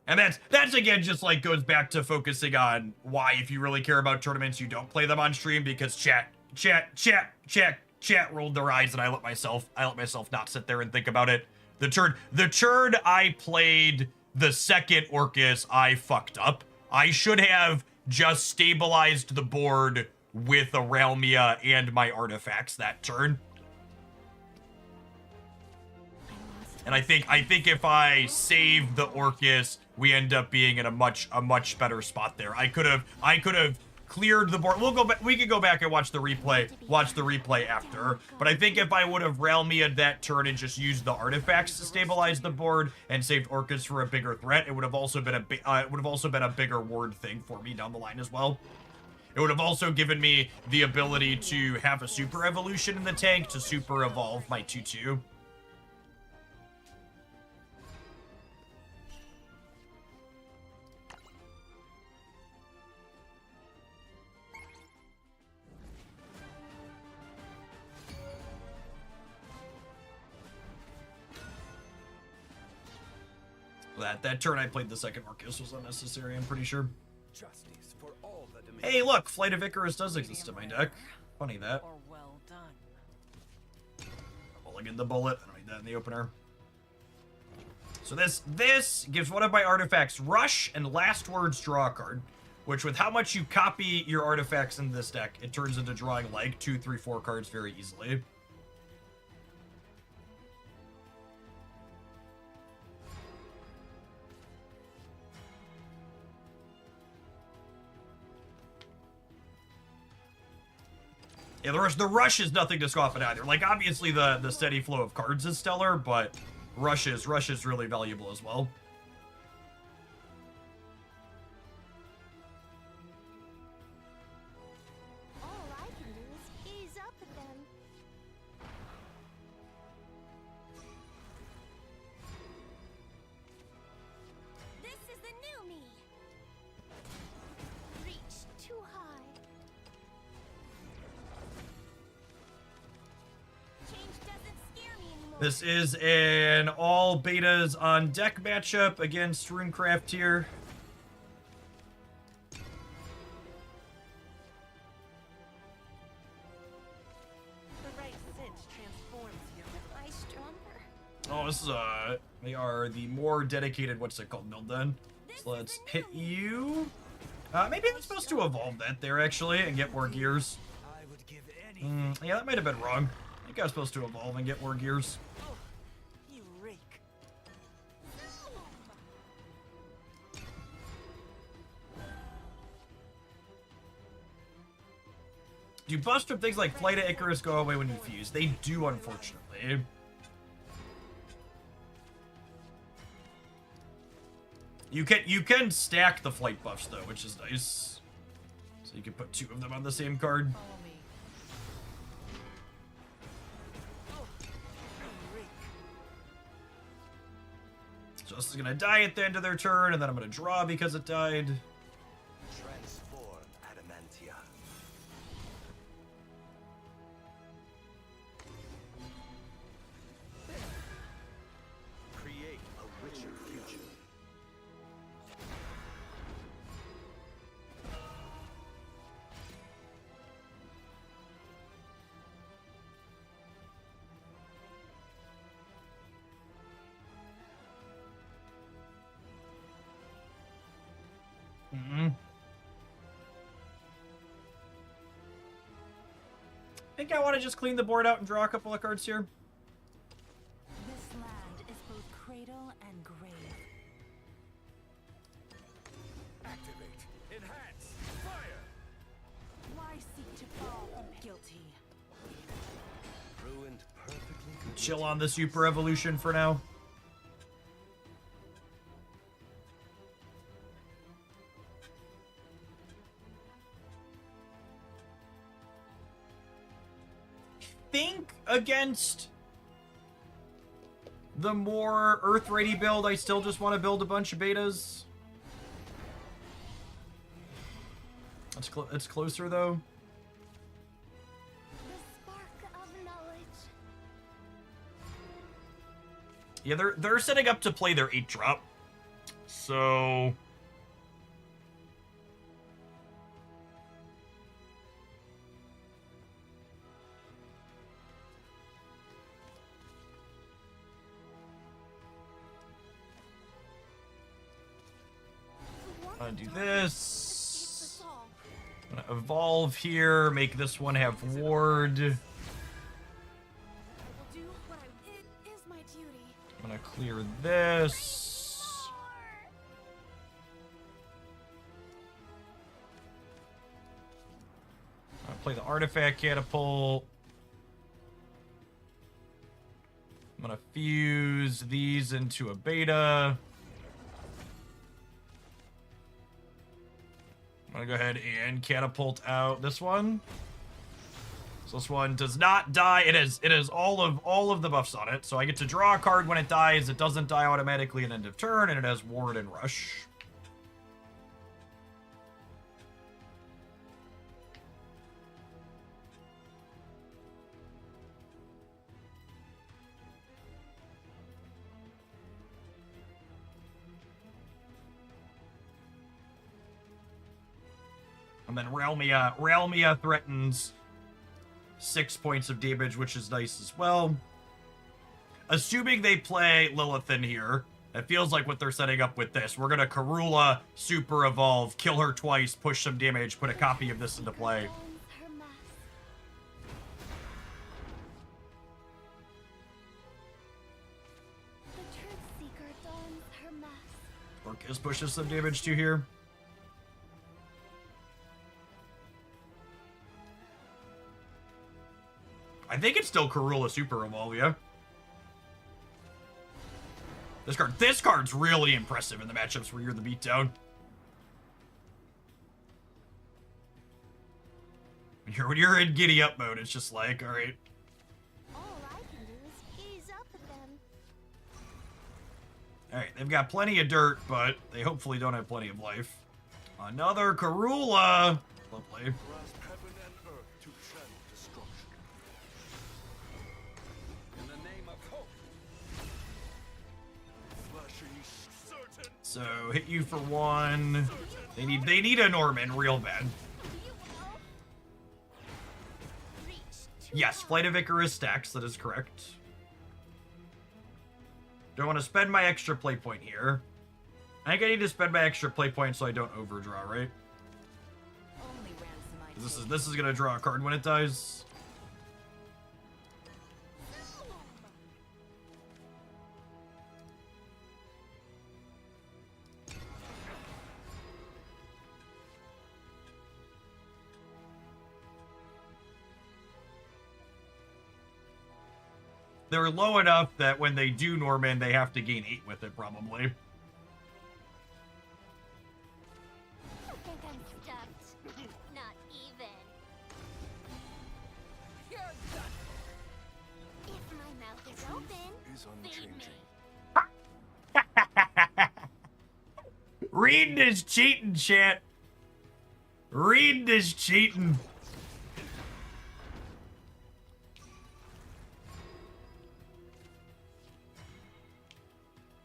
And that's again just like goes back to focusing on why, if you really care about tournaments, you don't play them on stream, because chat rolled their eyes and I let myself not sit there and think about it. The turn I played the second Orcus, I fucked up. I should have just stabilized the board with a Realmia and my artifacts that turn. And I think if I save the Orcus, we end up being in a much better spot there. I could have cleared the board. We could go back and watch the replay after. But I think if I would have Realmia'd that turn and just used the artifacts to stabilize the board and saved Orcus for a bigger threat, it would have also been a bigger ward thing for me down the line as well. It would have also given me the ability to have a super evolution in the tank to super evolve my 2/2. That turn I played the second Orcus was unnecessary, I'm pretty sure. Justice for all the domain. Hey, look, Flight of Icarus does exist in my deck. Funny that. Or well done. Mulligan the bullet. I don't need that in the opener. So this gives one of my artifacts Rush and Last Words draw a card, which with how much you copy your artifacts in this deck, it turns into drawing like 2, 3, 4 cards very easily. Yeah, the rush is nothing to scoff at either. Like, obviously the steady flow of cards is stellar, but rush is really valuable as well. All I can do is ease up with them. This is the new me. Reach too high. This is an all betas on deck matchup against Runecraft here. The right cinch transforms you. Am I stronger? Oh, this is they are the more dedicated, what's it called, build then. So let's hit you. Maybe I'm supposed to evolve that there actually and get more gears. I would give anything. Yeah, that might have been wrong. I think I was supposed to evolve and get more gears. Oh, you rake. Do bust from things like Flight of Icarus go away when you fuse? They do, unfortunately. You can stack the flight buffs though, which is nice. So you can put 2 of them on the same card. Follow me. Oh, you rake. Justice is gonna die at the end of their turn, and then I'm gonna draw because it died. Transform Adamantia. Create a richer future. I think I want to just clean the board out and draw a couple of cards here. This land is both cradle and grave. Activate. Enhance. Fire. Why seek to fall guilty? Ruined perfectly good. Chill on the super evolution for now. Think against the more Earth ready build, I still just want to build a bunch of betas. It's closer though. The spark of knowledge. Yeah, they're setting up to play their 8-drop. So I'm gonna do this. I'm gonna evolve here, make this one have ward. I will do what it is my duty. I'm gonna clear this. I'll play the artifact catapult. I'm gonna fuse these into a beta. I'm gonna go ahead and catapult out this one. So this one does not die. It is all of the buffs on it. So I get to draw a card when it dies. It doesn't die automatically at end of turn, and it has ward and rush. And then Realmia threatens 6 points of damage, which is nice as well. Assuming they play Lilith in here, it feels like what they're setting up with this. We're gonna Karula super evolve, kill her twice, push some damage, put a copy of this into play. Dons her mask. The truth seeker dons her mask. Orcus pushes some damage to here. I think it's still Karula super evolve, yeah. This card's really impressive in the matchups where you're the beatdown. When you're in giddy up mode, it's just like, all right. All I can do is ease up with them. All right, they've got plenty of dirt, but they hopefully don't have plenty of life. Another Karula. Lovely. Grasp heaven and earth to channel destruction. In the name of hope. So hit you for 1. They need a Norman real bad. Yes, Flight of Icarus stacks, that is correct. Do I want to spend my extra play point here? I think I need to spend my extra play point so I don't overdraw, right? Only ransom I This is gonna draw a card when it dies. They're low enough that when they do Norman, they have to gain 8 with it, probably. I think I'm stuffed. Not even. You're done. If my mouth is open, Is feed me. Reading is cheating, chat. Reading is cheating.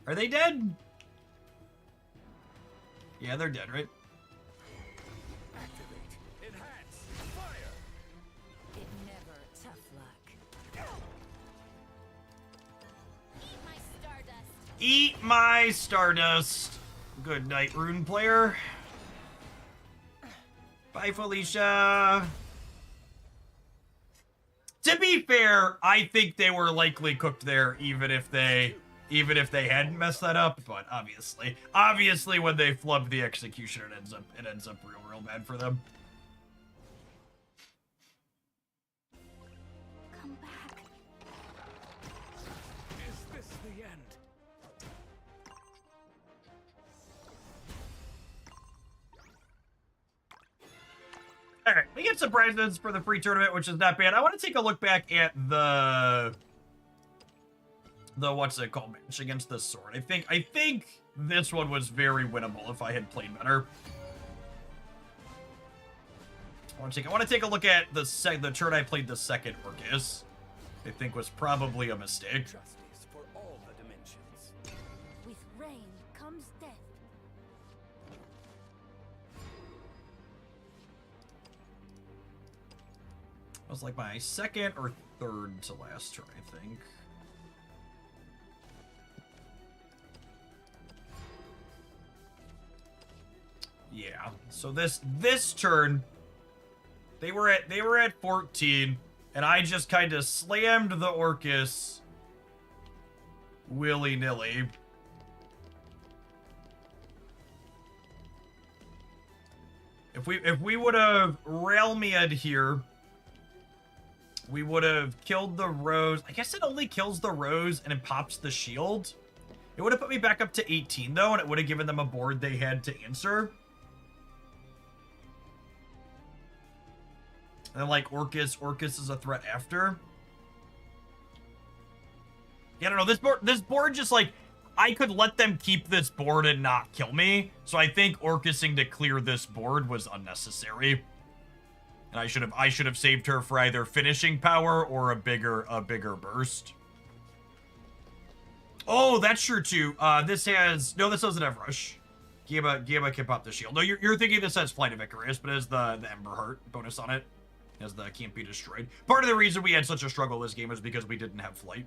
Are they dead? Yeah, they're dead, right? Activate. Enhance. Fire. It never tough luck. Eat my stardust. Eat my Stardust. Good night, Rune player. Bye, Felicia. To be fair, I think they were likely cooked there, even if they hadn't messed that up. But obviously, when they flub the execution, it ends up real bad for them. Come back. Is this the end? All right, we get some prizes for the free tournament, which is not bad. I want to take a look back at the what's it called match against the sword. I think this one was very winnable if I had played better. I want to take a look at the turn I played the second Orcus. I think was probably a mistake. Justice for all the dimensions. With rain comes death. It was like my second or third to last turn, I think. Yeah. So this turn, they were at 14, and I just kind of slammed the Orcus willy-nilly. If we would have Realmia'd here, we would have killed the Rose. I guess it only kills the Rose and it pops the shield. It would have put me back up to 18 though, and it would have given them a board they had to answer. And then, like, Orcus is a threat after. Yeah, I don't know. This board just, like, I could let them keep this board and not kill me. So I think Orcusing to clear this board was unnecessary. And I should have saved her for either finishing power or a bigger burst. Oh, that's true too. This doesn't have rush. Gamba can pop the shield. No, you're thinking this has Flight of Icarus, but it has the Ember Heart bonus on it. As the can't be destroyed. Part of the reason we had such a struggle this game is because we didn't have flight.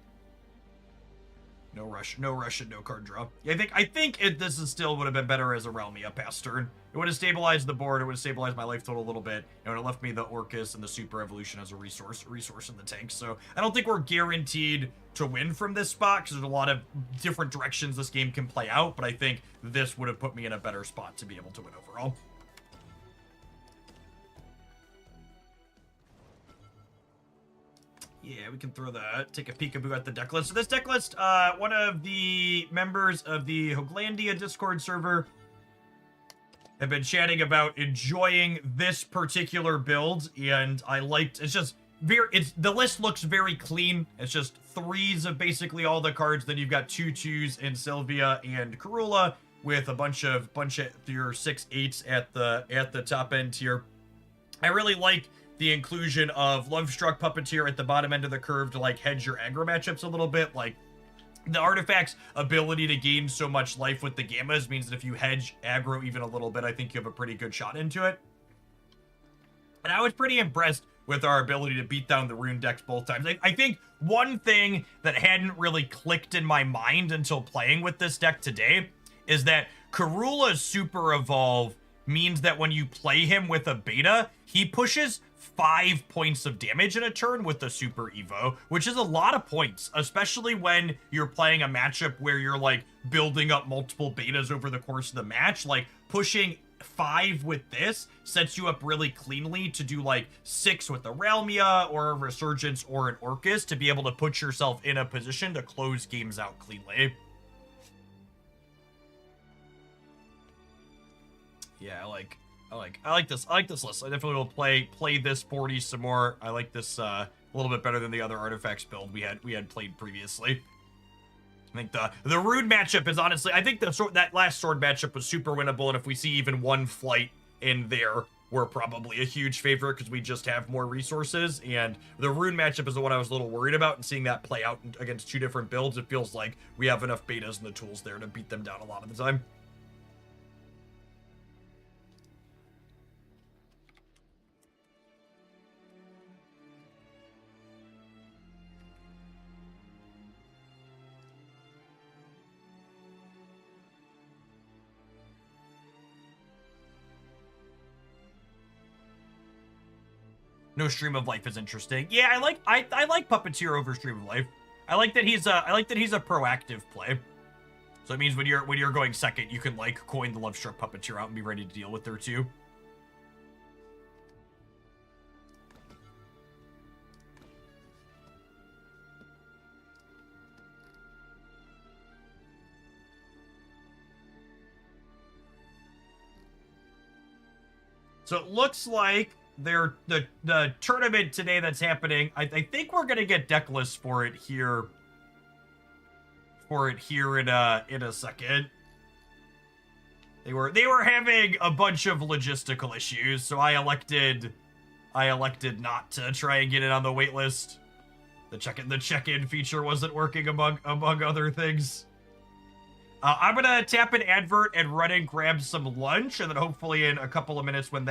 No rush, and no card draw. Yeah, I think this is still would have been better as a Realmia past turn. It would have stabilized the board. It would have stabilized my life total a little bit. It would have left me the Orcus and the Super Evolution as a resource in the tank. So I don't think we're guaranteed to win from this spot because there's a lot of different directions this game can play out. But I think this would have put me in a better spot to be able to win overall. Yeah, we can throw that. Take a peekaboo at the deck list. So this deck list, one of the members of the Hoglandia Discord server have been chatting about enjoying this particular build, and I liked. It's just the list looks very clean. It's just 3s of basically all the cards. Then you've got 2/2s in Sylvia and Karula with a bunch of your 6/8s at the top end here. I really like the inclusion of Lovestruck Puppeteer at the bottom end of the curve to, like, hedge your aggro matchups a little bit. Like, The artifact's ability to gain so much life with the gammas means that if you hedge aggro even a little bit, I think you have a pretty good shot into it. And I was pretty impressed with our ability to beat down the Rune decks both times. I think one thing that hadn't really clicked in my mind until playing with this deck today is that Karula's Super Evolve means that when you play him with a beta, he pushes 5 points of damage in a turn with the Super Evo, which is a lot of points, especially when you're playing a matchup where you're like building up multiple betas over the course of the match. Like pushing 5 with this sets you up really cleanly to do like 6 with a Realmia or a Resurgence or an Orcus to be able to put yourself in a position to close games out cleanly. Yeah, I like this list. I definitely will play this 40 some more. I like this a little bit better than the other artifacts build we had played previously. I think the Rune matchup is honestly, I think that last sword matchup was super winnable, and if we see even one flight in there, we're probably a huge favorite because we just have more resources. And the Rune matchup is the one I was a little worried about, and seeing that play out against 2 different builds, it feels like we have enough betas and the tools there to beat them down a lot of the time. No, Stream of Life is interesting. Yeah, I like Puppeteer over Stream of Life. I like that he's a proactive play. So it means when you're going second, you can like coin the Lovestruck Puppeteer out and be ready to deal with there too. So it looks like the tournament today that's happening, I think we're gonna get deck lists for it here in a second. They were having a bunch of logistical issues, so I elected not to try and get it on the wait list. The check-in feature wasn't working among other things. I'm gonna tap an advert and run and grab some lunch, and then hopefully in a couple of minutes and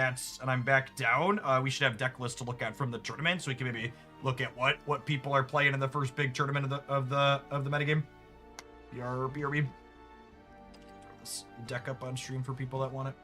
I'm back down, we should have deck lists to look at from the tournament, so we can maybe look at what people are playing in the first big tournament of the metagame. BRB. Throw this deck up on stream for people that want it.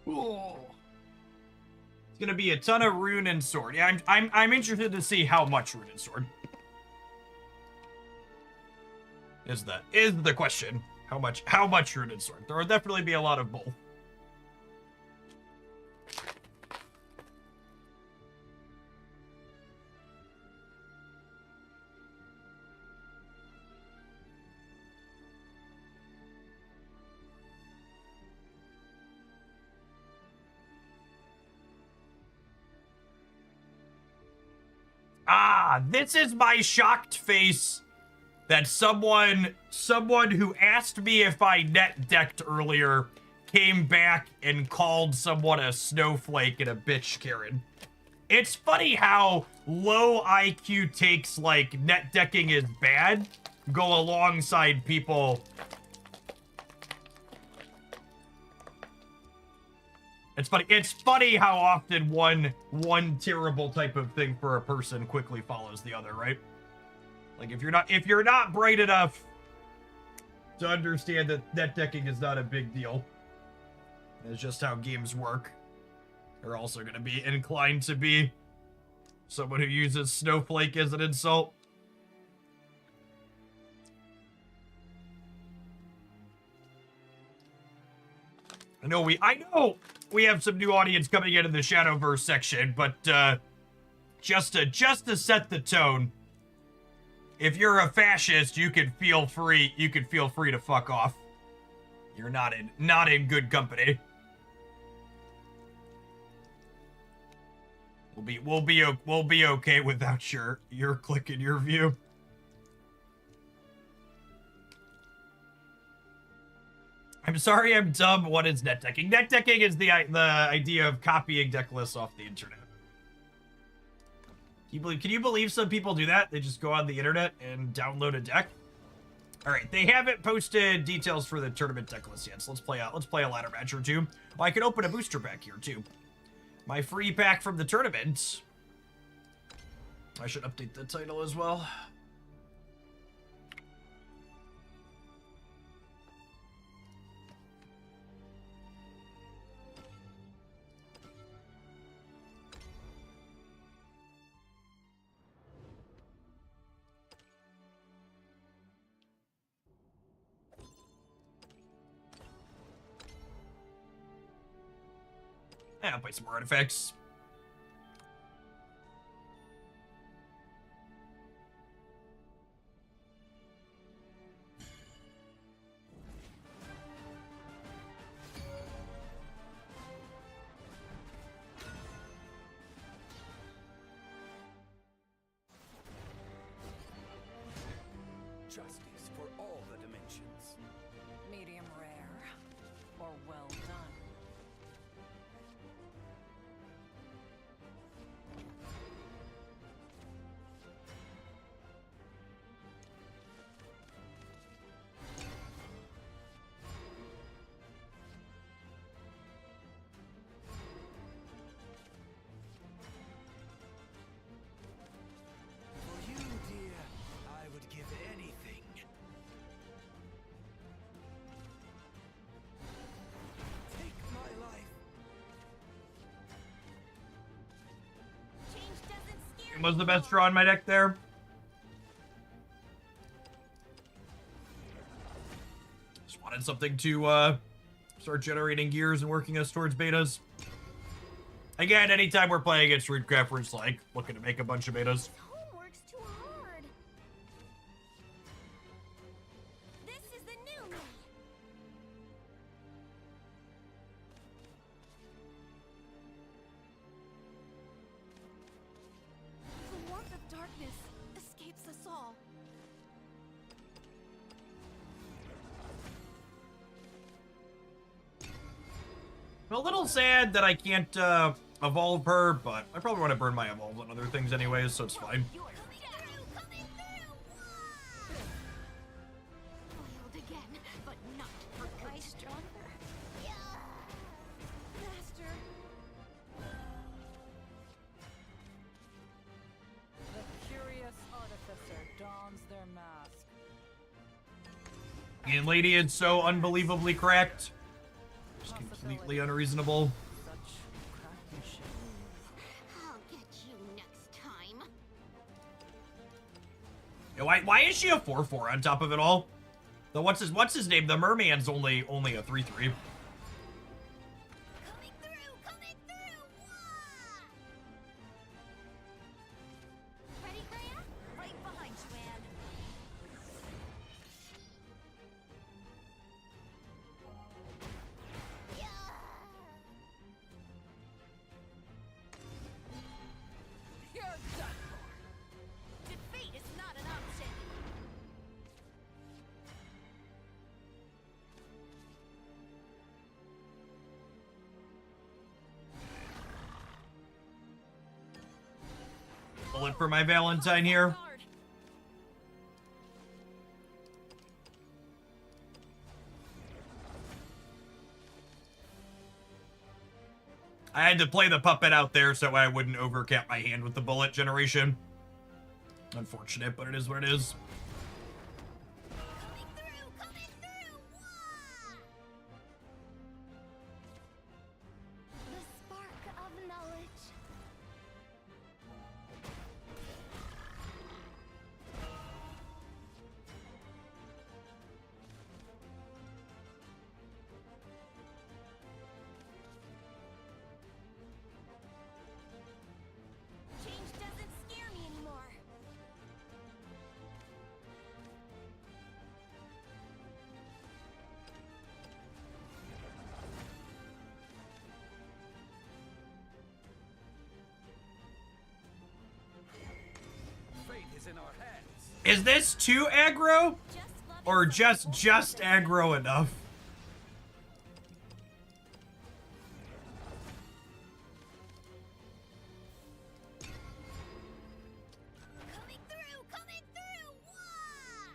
Oh. gonna be a ton of Rune and Sword. Yeah, I'm interested to see how much Rune and Sword. Is the question. How much Rune and Sword? There will definitely be a lot of both. Ah, this is my shocked face that someone who asked me if I net decked earlier came back and called someone a snowflake and a bitch Karen. It's funny how low IQ takes like net decking is bad go alongside people. It's funny how often one terrible type of thing for a person quickly follows the other, right? Like if you're not bright enough to understand that net decking is not a big deal, it's just how games work, you're also going to be inclined to be someone who uses snowflake as an insult. I know we have some new audience coming in the Shadowverse section, but just to set the tone, if you're a fascist, you can feel free to fuck off. You're not in good company. We'll be okay without your click and your view. I'm sorry, I'm dumb. What is net decking? Net decking is the idea of copying deck lists off the internet. Can you believe some people do that? They just go on the internet and download a deck. All right, they haven't posted details for the tournament deck list yet, so let's play a ladder match or two. Oh, I can open a booster pack here too. My free pack from the tournament. I should update the title as well. Yeah, I'll play some more artifacts. Justice for all the dimensions. Medium rare. Or well done. For you, dear, I would give anything. Take my life. Change doesn't scare Was the best draw in my deck there? Just wanted something to start generating gears and working us towards betas. Again, anytime we're playing against Runecraft, we're just like looking to make a bunch of betas. Homework's too hard. This is the new me. The warmth of darkness escapes us all. I'm a little sad that I can't evolve her, but I probably want to burn my evolves on other things anyways, so it's fine. You're coming through! Foiled again, but not for good. Stronger. Yeah. Master. The curious artificer dons their mask. And Lady is so unbelievably cracked. Just completely unreasonable. Such craftsmanship. Why is she a 4/4 on top of it all? The what's his name? The merman's only a 3/3. Coming through! Coming through! Wah! Ready, Freya? Right behind you, Anne. You're done for. Defeat is not an option. Bullet for my Valentine here. I had to play the puppet out there so I wouldn't overcap my hand with the bullet generation. Unfortunate, but it is what it is. Coming through! Coming through! Wah! The spark of knowledge. Change doesn't scare me anymore. Fate is in our hands. Is this too aggro? Just love Or is just so aggro enough? coming through! Coming through! Wah!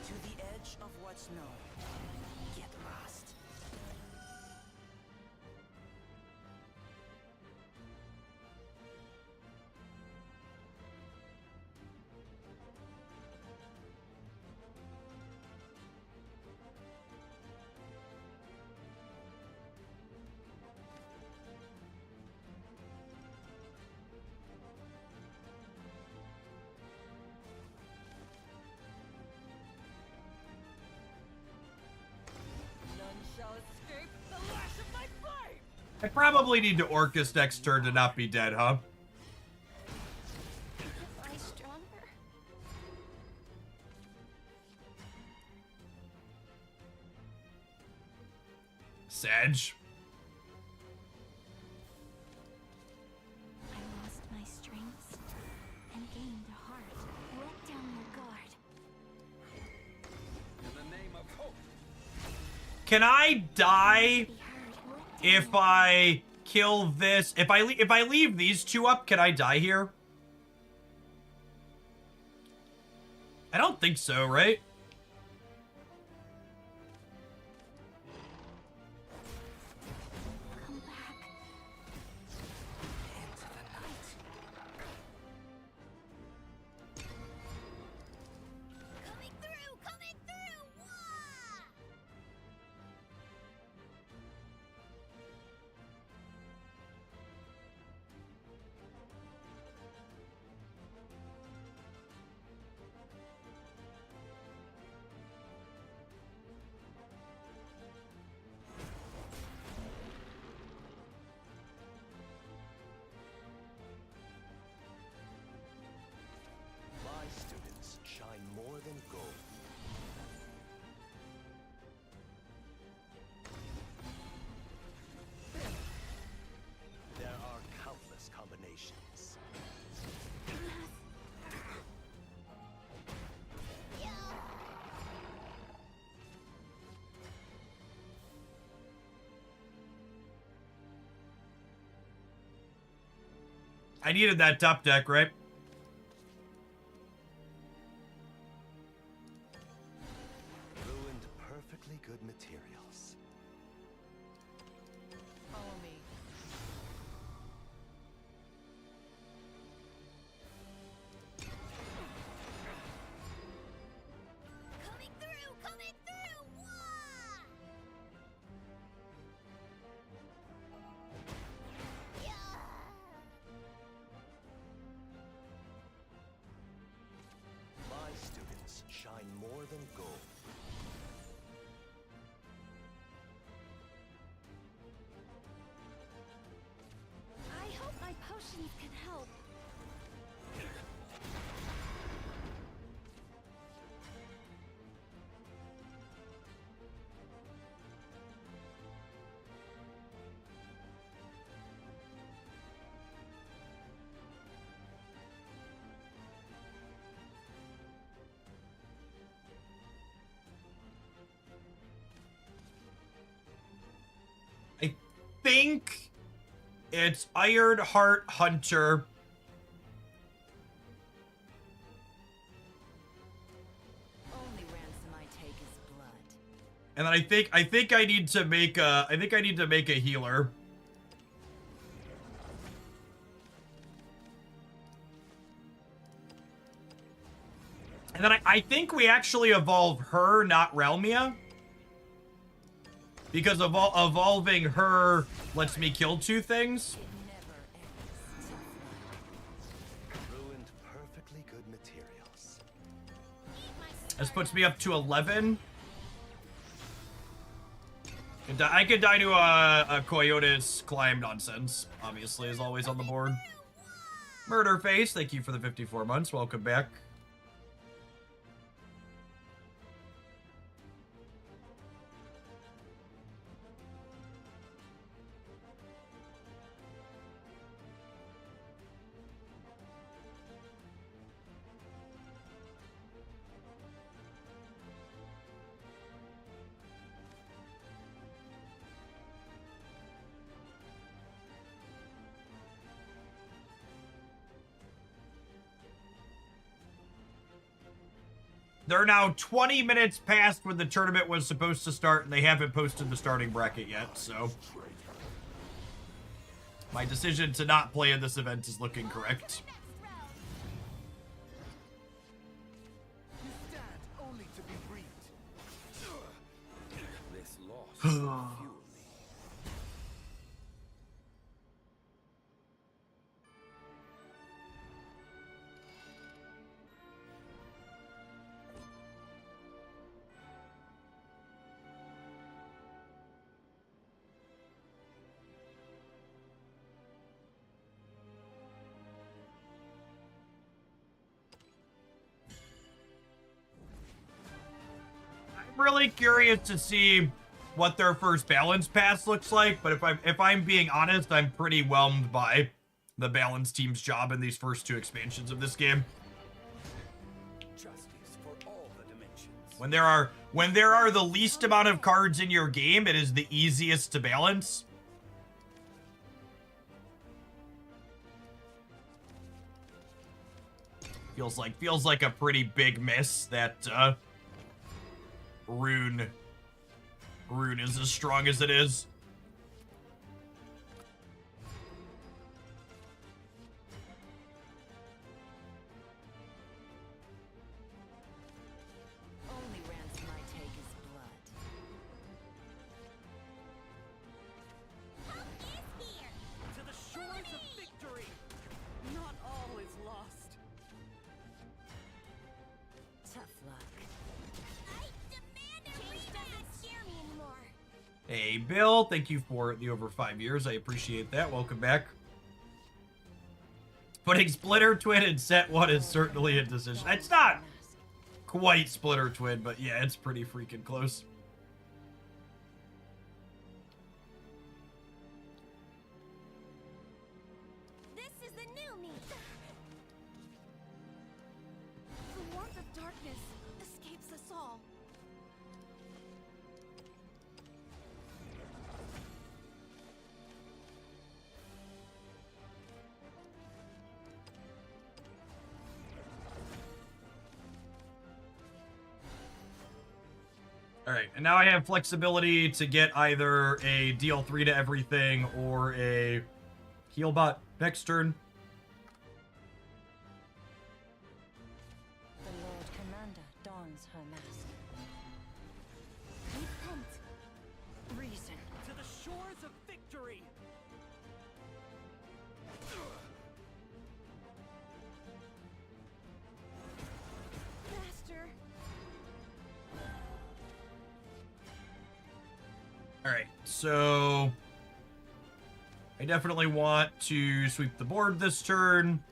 To the edge of what's known. Get lost. None shall escape the lash of my flame! I probably need to Orcus next turn to not be dead, huh? Am I stronger? Sedge. I lost my strength and gained a heart. Let down your guard. In the name of hope. Can I die Be heard. Let down if your I kill this? If I leave these two up, can I die here? I don't think so, right? come back. Into the night. Coming through! Coming through! Wah! My students shine more than gold. There are countless combinations. I needed that top deck, right? good materials. Follow me. Coming through! Coming through! Wah! Yeah! My students shine more than gold. I hope my potions can help. I think it's Ironheart Hunter. Only ransom I take is blood. And then I think I need to make a healer. And then I think we actually evolve her, not Realmia. Because evolving her lets me kill two things. It never ends. Ruined perfectly good materials. This puts me up to 11. I could die to a Coyote's climb nonsense, obviously, is always on the board. Murder Face, thank you for the 54 months. Welcome back. They're now 20 minutes past when the tournament was supposed to start, and they haven't posted the starting bracket yet, so... my decision to not play in this event is looking correct. You stand only to be reaped. This loss will fuel me. Really curious to see what their first balance pass looks like, but if I'm being honest, I'm pretty whelmed by the balance team's job in these first two expansions of this game. Justice for all the dimensions. When there are the least amount of cards in your game, it is the easiest to balance. Feels like a pretty big miss that Rune is as strong as it is. Only ransom I take is blood. Help is here! To the shores of victory! Not all is lost. Tough luck. I demand a change doesn't scare me anymore. Hey, Bill, thank you for the over 5 years. I appreciate that. Welcome back. Putting Splitter Twin in set 1 is certainly a decision. It's not quite Splitter Twin, but yeah, it's pretty freaking close. This is the new me. The warmth of darkness escapes us all. All right, and now I have flexibility to get either a deal 3 to everything or a heal bot next turn. The Lord Commander dons her mask. Repent. Reason. To the shores of victory! Master. Alright, so I definitely want to sweep the board this turn.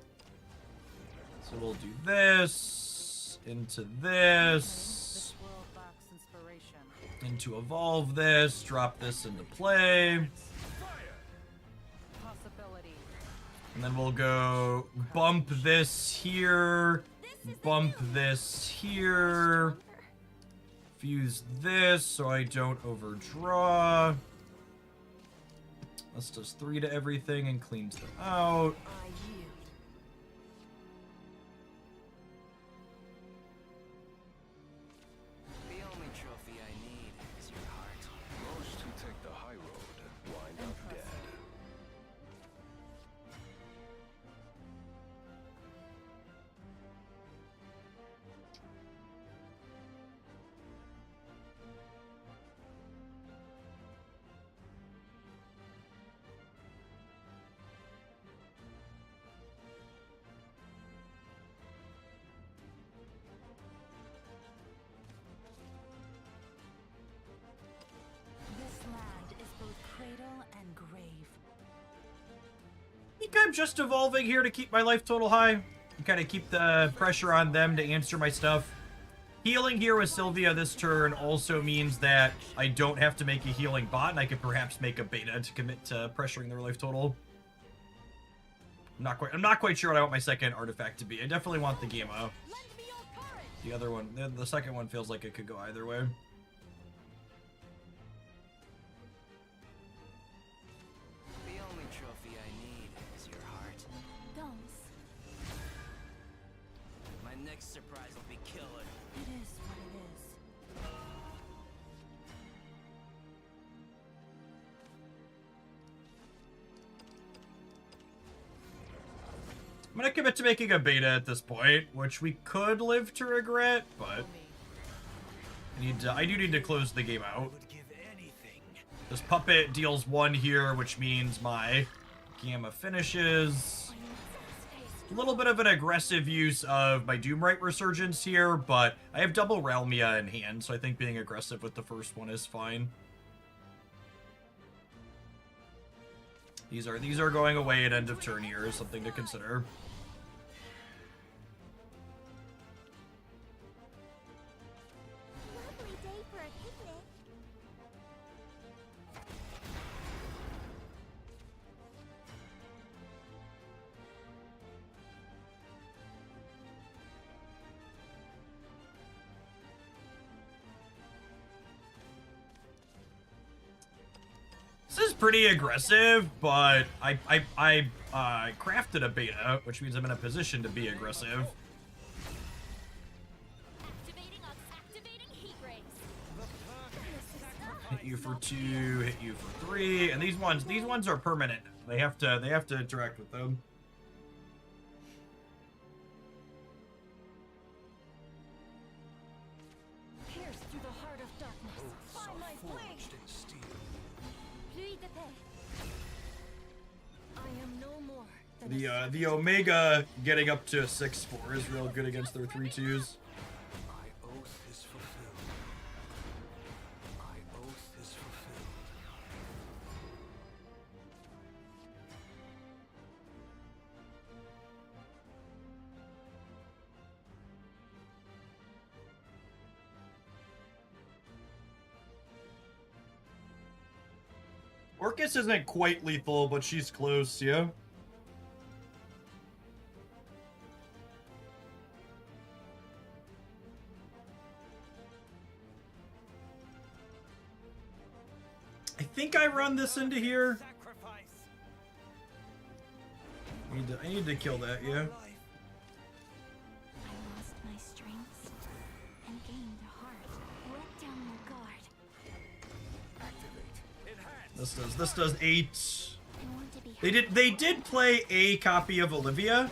So we'll do this, into this, This world lacks inspiration. into evolve this, drop this into play, Possibility. and then we'll go bump this here, bump this here, fuse this so I don't overdraw. This does 3 to everything and cleans them out. I yield. The only trophy I need is your heart. Most who take the high road wind up dead. This land is both cradle and grave. I think I'm just evolving here to keep my life total high and kind of keep the pressure on them to answer my stuff. Healing here with Sylvia this turn also means that I don't have to make a healing bot, and I could perhaps make a beta to commit to pressuring their life total. I'm not quite sure what I want my second artifact to be. I definitely want the Gamma. Lend me your courage. The other one, the second one feels like it could go either way. The only trophy I need is your heart. Dons. My next surprise will be killer. It is what it is. I'm gonna commit to making a beta at this point, which we could live to regret, but I do need to close the game out. Would give anything. This puppet deals 1 here, which means my Gamma finishes. A little bit of an aggressive use of my Doomright Resurgence here, but I have double Realmia in hand, so I think being aggressive with the first one is fine. These are going away at end of turn here, something to consider. Lovely day for a picnic. This is pretty aggressive, but I crafted a beta, which means I'm in a position to be aggressive. Activating heat rays. Hit you for 2, hit you for 3, and these ones are permanent. They have to interact with them. Pierce through the heart of darkness. Find my blade. Forged in steel. Pluie de paix. I am no more than a The Omega getting up to 6/4 is real good against their 3/2s. My oath is fulfilled. My oath is fulfilled. Orcus isn't quite lethal, but she's close, yeah. I think I run this into here. Sacrifice. I need to kill that, yeah. I lost my strength and gained a heart. Let down the guard. This does 8. I want to be They did play a copy of Olivia,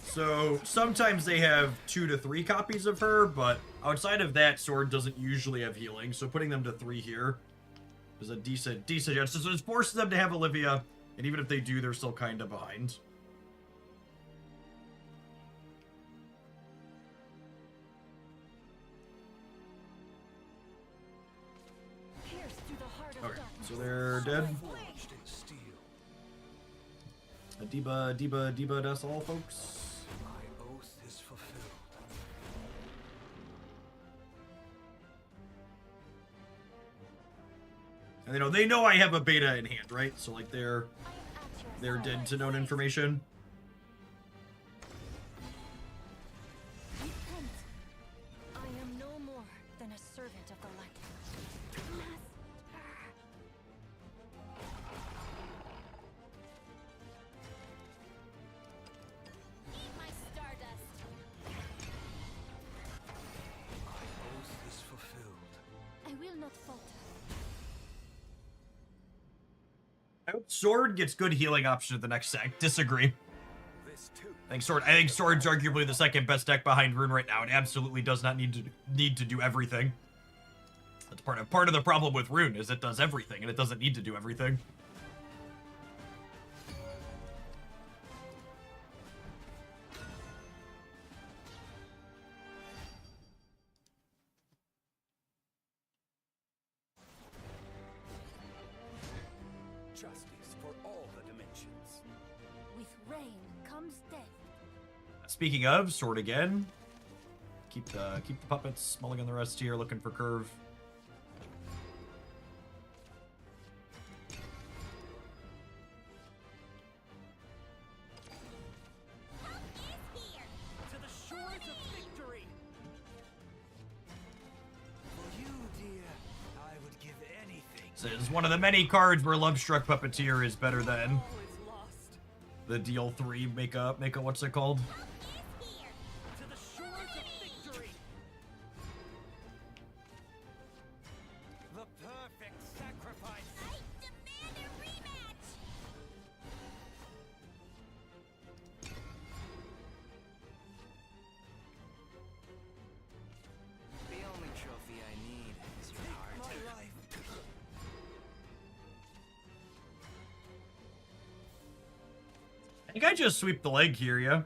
so sometimes they have 2 to 3 copies of her, but outside of that, Sword doesn't usually have healing, so putting them to 3 here is a decent chance. So it forces them to have Olivia, and even if they do, they're still kind of behind. Pierce through the heart of Okay, darkness. so they're dead. Forged in steel. Diba, that's all, folks. My oath is fulfilled. And they know I have a beta in hand, right? So like they're I am at your dead to known information. Repent. I am no more than a servant of the light. Eat my stardust. My oath is fulfilled. I will not falter. I hope Sword gets good healing option at the next sec. Disagree. This too. I think Sword's arguably the second best deck behind Rune right now. It absolutely does not need to do everything. That's part of the problem with Rune is it does everything and it doesn't need to do everything. Justice for all the dimensions. With rain comes death. Speaking of, Sword again. Keep the puppets, mulling on the rest here, looking for curve. To the shores of victory! For you, dear, I would give anything. This is one of the many cards where Lovestruck Puppeteer is better than All is lost. the deal 3 make a what's it called? To the shores of victory! The perfect sacrifice. I demand a rematch. The only trophy I need is your heart. My life. I think I just sweep the leg here, yeah?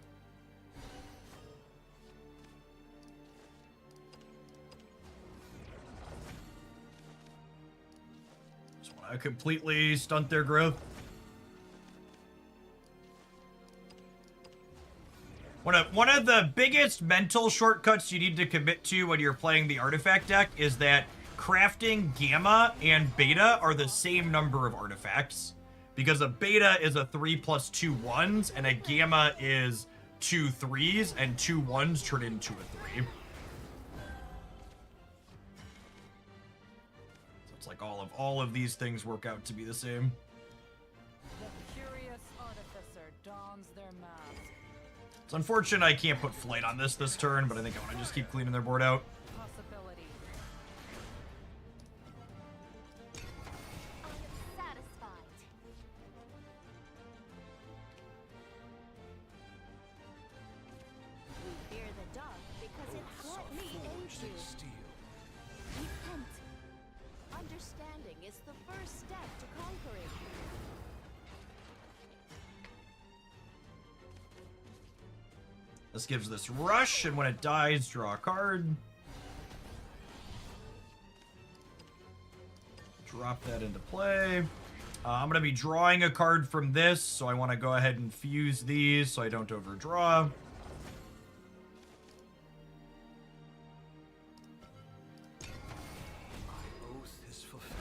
Just want to completely stunt their growth. One of the biggest mental shortcuts you need to commit to when you're playing the artifact deck is that crafting gamma and beta are the same number of artifacts. Because a beta is a 3 plus 2 1s, and a gamma is 2 3s, and 2 1s turn into a 3. So it's like all of these things work out to be the same. The curious artificer dons their mask. It's unfortunate I can't put flight on this turn, but I think I want to just keep cleaning their board out. Possibility. I am satisfied. We fear the dark because it gladly aids Forged you. in steel. Repent. Understanding is the first step to conquering. This gives this rush, and when it dies, draw a card. Drop that into play. I'm going to be drawing a card from this, so I want to go ahead and fuse these so I don't overdraw. My oath is fulfilled.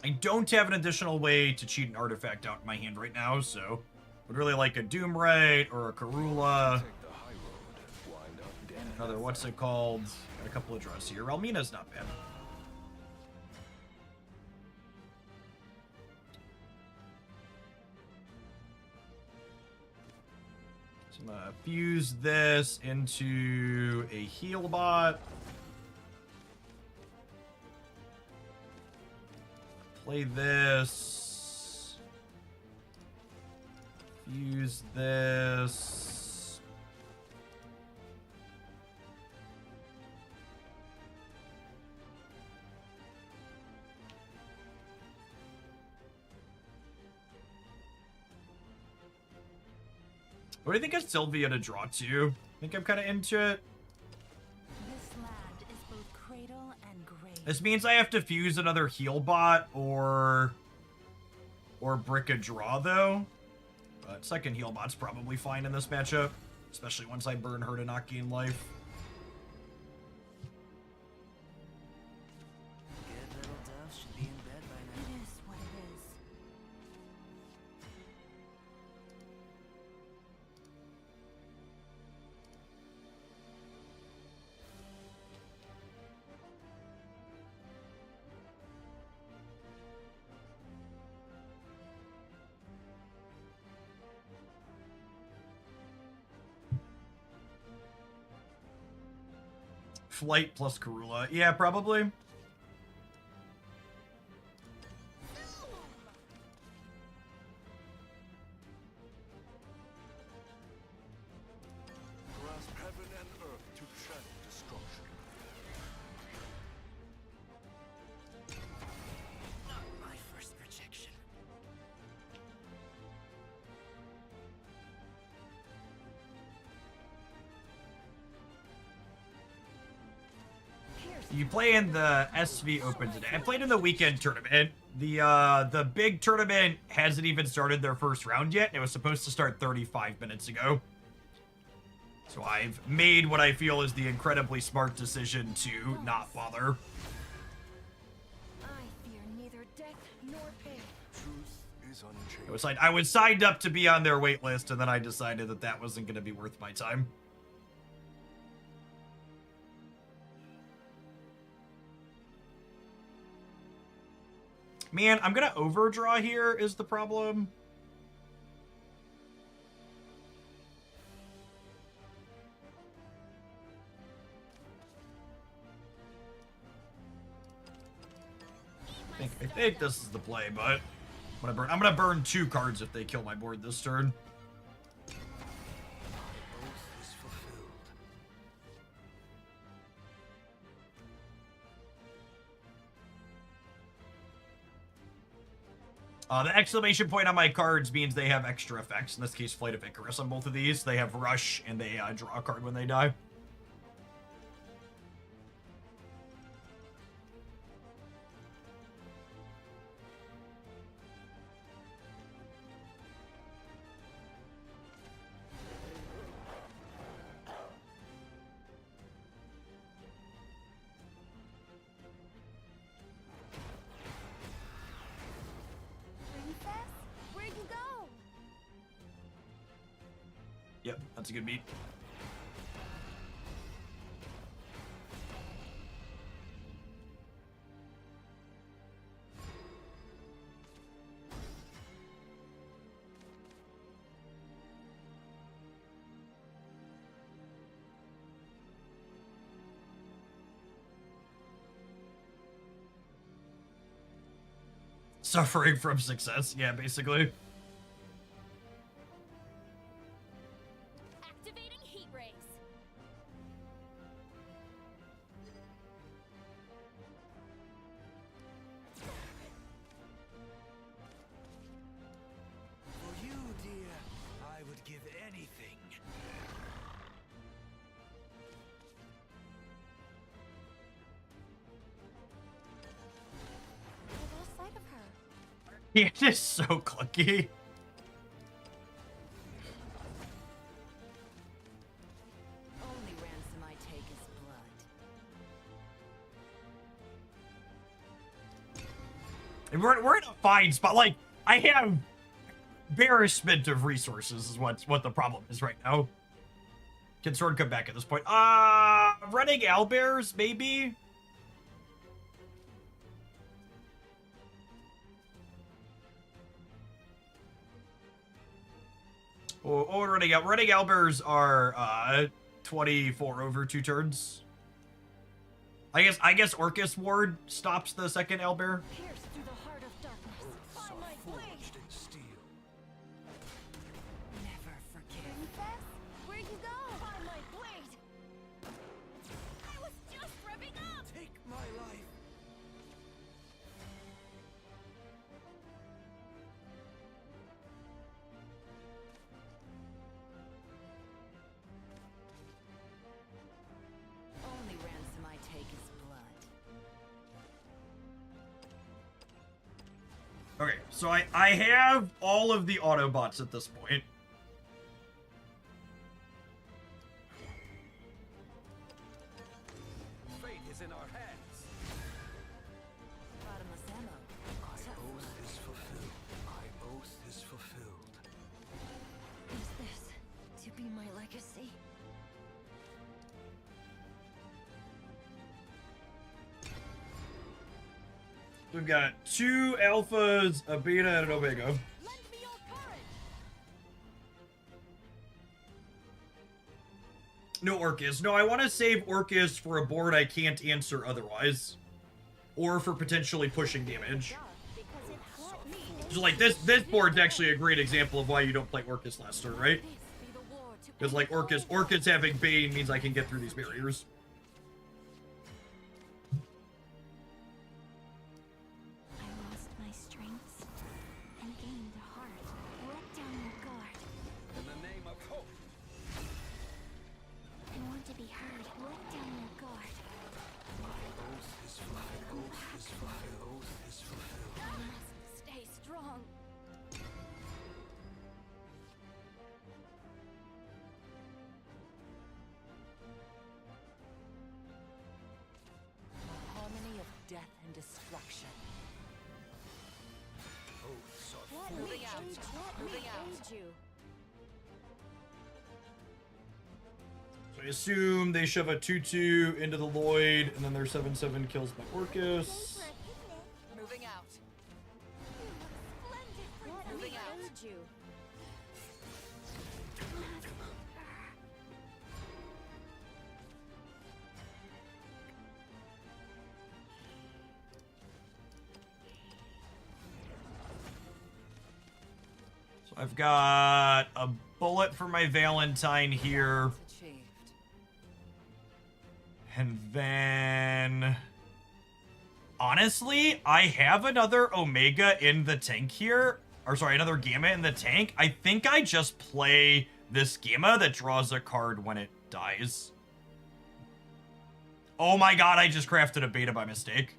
I don't have an additional way to cheat an artifact out in my hand right now, so would really like a Doomwright or a Karula. Take the high road. Wind up dead. Another, what's it called? Got a couple of draws here. Relmina's not bad. Fuse this into a heal bot. Play this. Fuse this. What do you think of Sylvia to draw to? I think I'm kind of into it. This land is both cradle and grave. This means I have to fuse another heal bot or brick a draw though. But second heal bot's probably fine in this matchup, especially once I burn her to not gain life. Good little dove should be in bed by It now. is what it is. Flight plus Karula. Yeah, probably. Grasp heaven and earth to channel destruction. Not my first projection. You play in the SV Open today. I played in the weekend tournament. The big tournament hasn't even started their first round yet. It was supposed to start 35 minutes ago. So I've made what I feel is the incredibly smart decision to not bother. I fear neither death nor pain. Truth is unchanged. It was like I was signed up to be on their wait list, and then I decided that that wasn't going to be worth my time. Man, I'm going to overdraw here is the problem. I think this is the play, but I'm gonna burn 2 cards if they kill my board this turn. Oath is fulfilled. The exclamation point on my cards means they have extra effects. In this case, Flight of Icarus on both of these. They have Rush, and they draw a card when they die. Princess, where'd you go? Yep, that's a good beat. Suffering from success, yeah, basically. Activating heat rays. For you, dear, I would give anything. I lost sight of her. Yeah, it is so clunky. Only ransom I take is blood. And we're in a fine spot. Like, I have embarrassment of resources is what the problem is right now. Can Sword come back at this point? Running owlbears, maybe? Oh, running owlbears are 24 over 2 turns. I guess Orcus Ward stops the second owlbear. Pierce through the heart of darkness. Oaths By are my blade. forged in steel. Never forgive. Princess, where'd you go? By my blade. I was just rubbing up. Take my life. Only ransom I take is blood. Okay, so I have all of the Autobots at this point. Fate is in our hands. Bottomless ammo. My oath is fulfilled. My oath is fulfilled. Is this to be my legacy? We've got 2 alphas, a beta, and an omega. Lend me your courage. No Orcus. No, I want to save Orcus for a board I can't answer otherwise. Or for potentially pushing damage. Because it hurt me. So like this board's actually a great example of why you don't play Orcus last turn, right? This be the war to Because like Orcus having Bane means I can get through these barriers. I lost my strengths and gained a heart. Let down your guard. In the name of hope. I want to be heard. Let down your guard. My oath is fulfilled. Oath is fulfilled. Oath is fulfilled. I must stay strong. the harmony of death and destruction. Oaths are Let me Moving aid, out. let me Moving out. aid you. So I assume they shove a 2/2 into the Lloyd, and then their 7/7 kills my Orcus. Thanks for a picnic. Moving out. You look splendid, Princess. Let Moving me out. aid you. So I've got a bullet for my Valentine here. It's achieved. And then... Honestly, I have another Omega in the tank here. Or sorry, another Gamma in the tank. I think I just play this Gamma that draws a card when it dies. Oh my god, I just crafted a beta by mistake.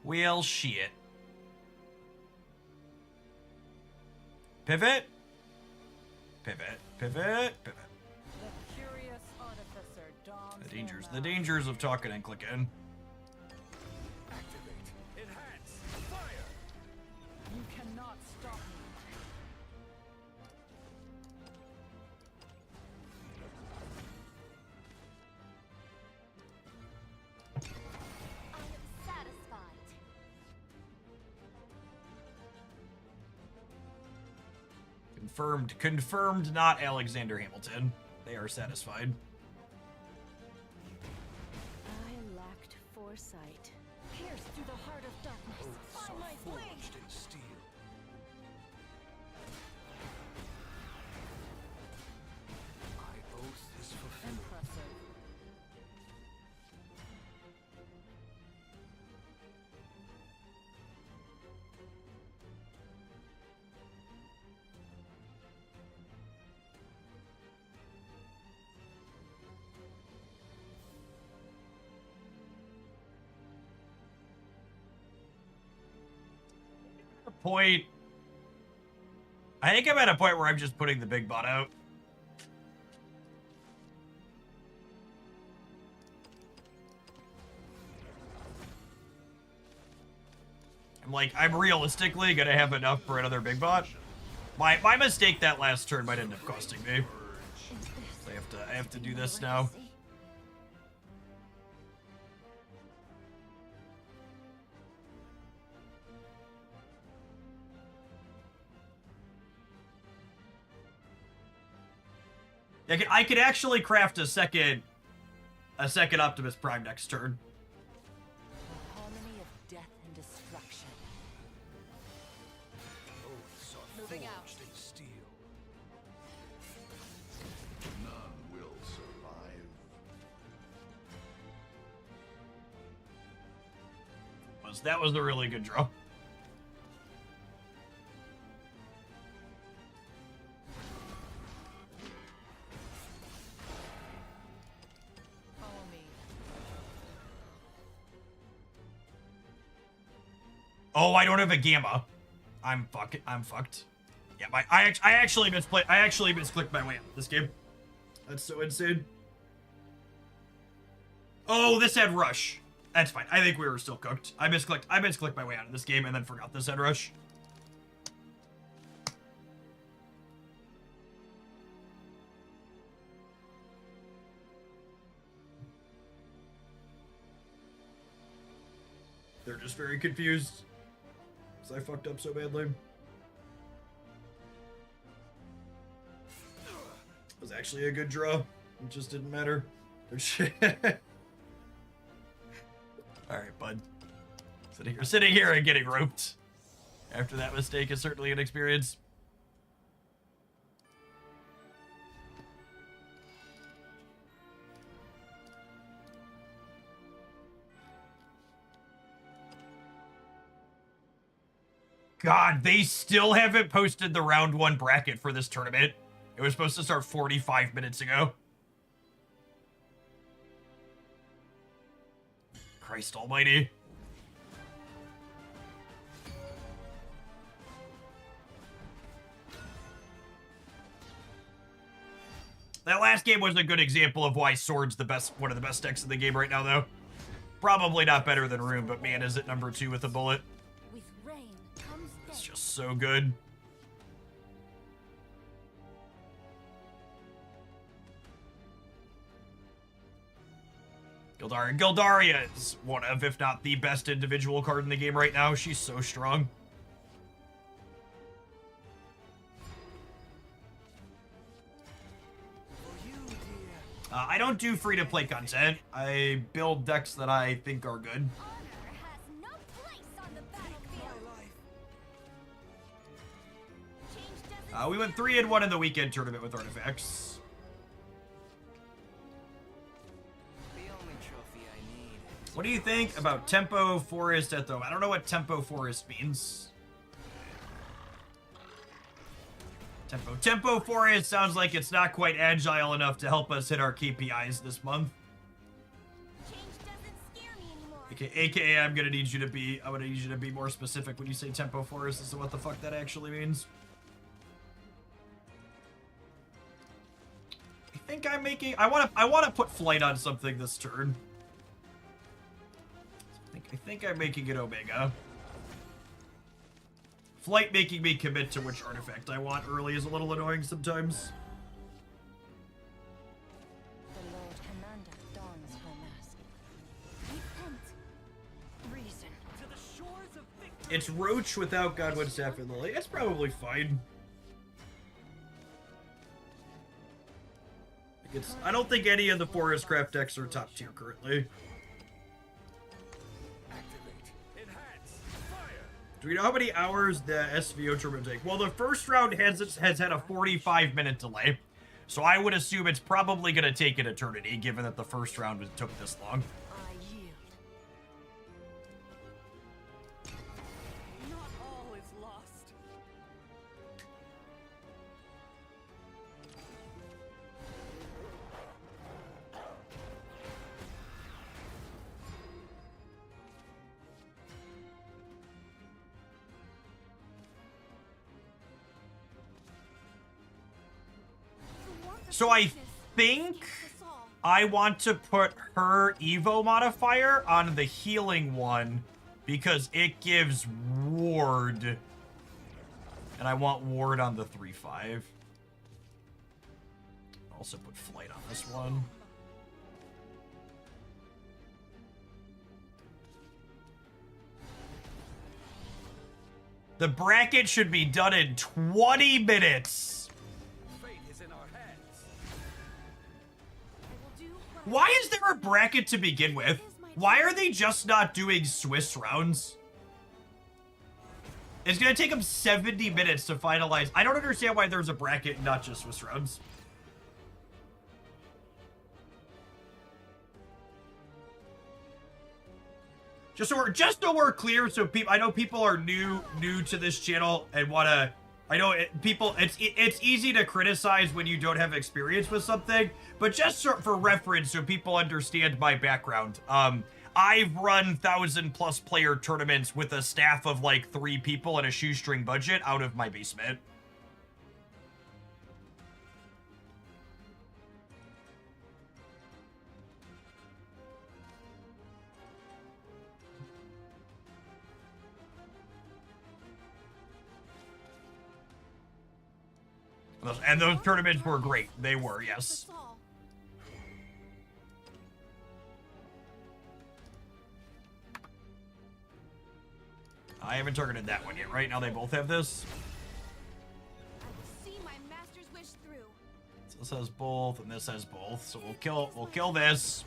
Well, shit. Pivot. Pivot. Pivot. Pivot. The curious artificer dawns The dangers of talking and clicking. activate. Enhance. Fire. You cannot stop me. I am satisfied. Confirmed not Alexander Hamilton. They are satisfied. I lacked foresight. Pierce through the heart of darkness. Oaths By my are blade. forged in steel. My oath is fulfilled. Impressive. Point. I think I'm at a point where I'm just putting the big bot out. I'm realistically gonna have enough for another big bot. My mistake that last turn might end up costing me. So I have to do this now. I could actually craft a second Optimus Prime next turn. A harmony of death and destruction. Oaths are Moving out. forged in steel. None will survive. That was a really good draw. Follow me. Oh, I don't have a gamma. I'm fucked. Yeah, I actually misclicked my way out of this game. That's so insane. Oh, this had rush. That's fine. I think we were still cooked. I misclicked my way out of this game and then forgot this had rush. They're just very confused. Because I fucked up so badly. It was actually a good draw. It just didn't matter. Alright, bud. Sitting here and getting roped after that mistake is certainly an experience. God, they still haven't posted the round 1 bracket for this tournament. It was supposed to start 45 minutes ago. Christ almighty. That last game was a good example of why Sword's one of the best decks in the game right now, though. Probably not better than Rune, but man, is it number 2 with a bullet. With rain comes It's death. just so good. Gildaria is one of, if not the best individual card in the game right now. She's so strong. For you, dear. I don't do free-to-play content. I build decks that I think are good. Honor has no place on the battlefield. My life. Change doesn't We went 3-1 in the weekend tournament with artifacts. The only trophy I need. What do you think about Tempo Forest at the... I don't know what Tempo Forest means. Tempo Forest sounds like it's not quite agile enough to help us hit our KPIs this month. change doesn't scare me anymore. AKA, I'm gonna need you to be more specific when you say Tempo Forest as to what the fuck that actually means. I think I'm making... I wanna put flight on something this turn. I think I'm making it Omega. Flight making me commit to which artifact I want early is a little annoying sometimes. The Lord Commander dons her mask. Repent. Reason. To the shores of victory. It's Roach without Godwin Staff and Lily. It's probably fine. I don't think any of the Forest Craft decks are top tier currently. Activate. Enhance. Fire. Do we know how many hours the SVO tournament take? Well, the first round has had a 45-minute delay, so I would assume it's probably going to take an eternity, given that the first round took this long. I yield. Not all is lost. The warmth of So I darkness think heals us all. I want to put her Evo modifier on the healing one because it gives ward. And I want ward on the 3/5. Also put flight on this one. The bracket should be done in 20 minutes. Fate is in our hands. Why is there a bracket to begin with? Why are they just not doing Swiss rounds? It's gonna take them 70 minutes to finalize. I don't understand why there's a bracket and not just Swiss rounds. Just so we're clear, so people, I know people are new to this channel and wanna. I know it's easy to criticize when you don't have experience with something, but just for reference, so people understand my background. I've run 1,000+ player tournaments with a staff of like 3 people and a shoestring budget out of my basement. And those tournaments were great. They were, yes. I haven't targeted that one yet, right? Now they both have this. I will see my master's wish through. So this has both, and this has both. So we'll kill this.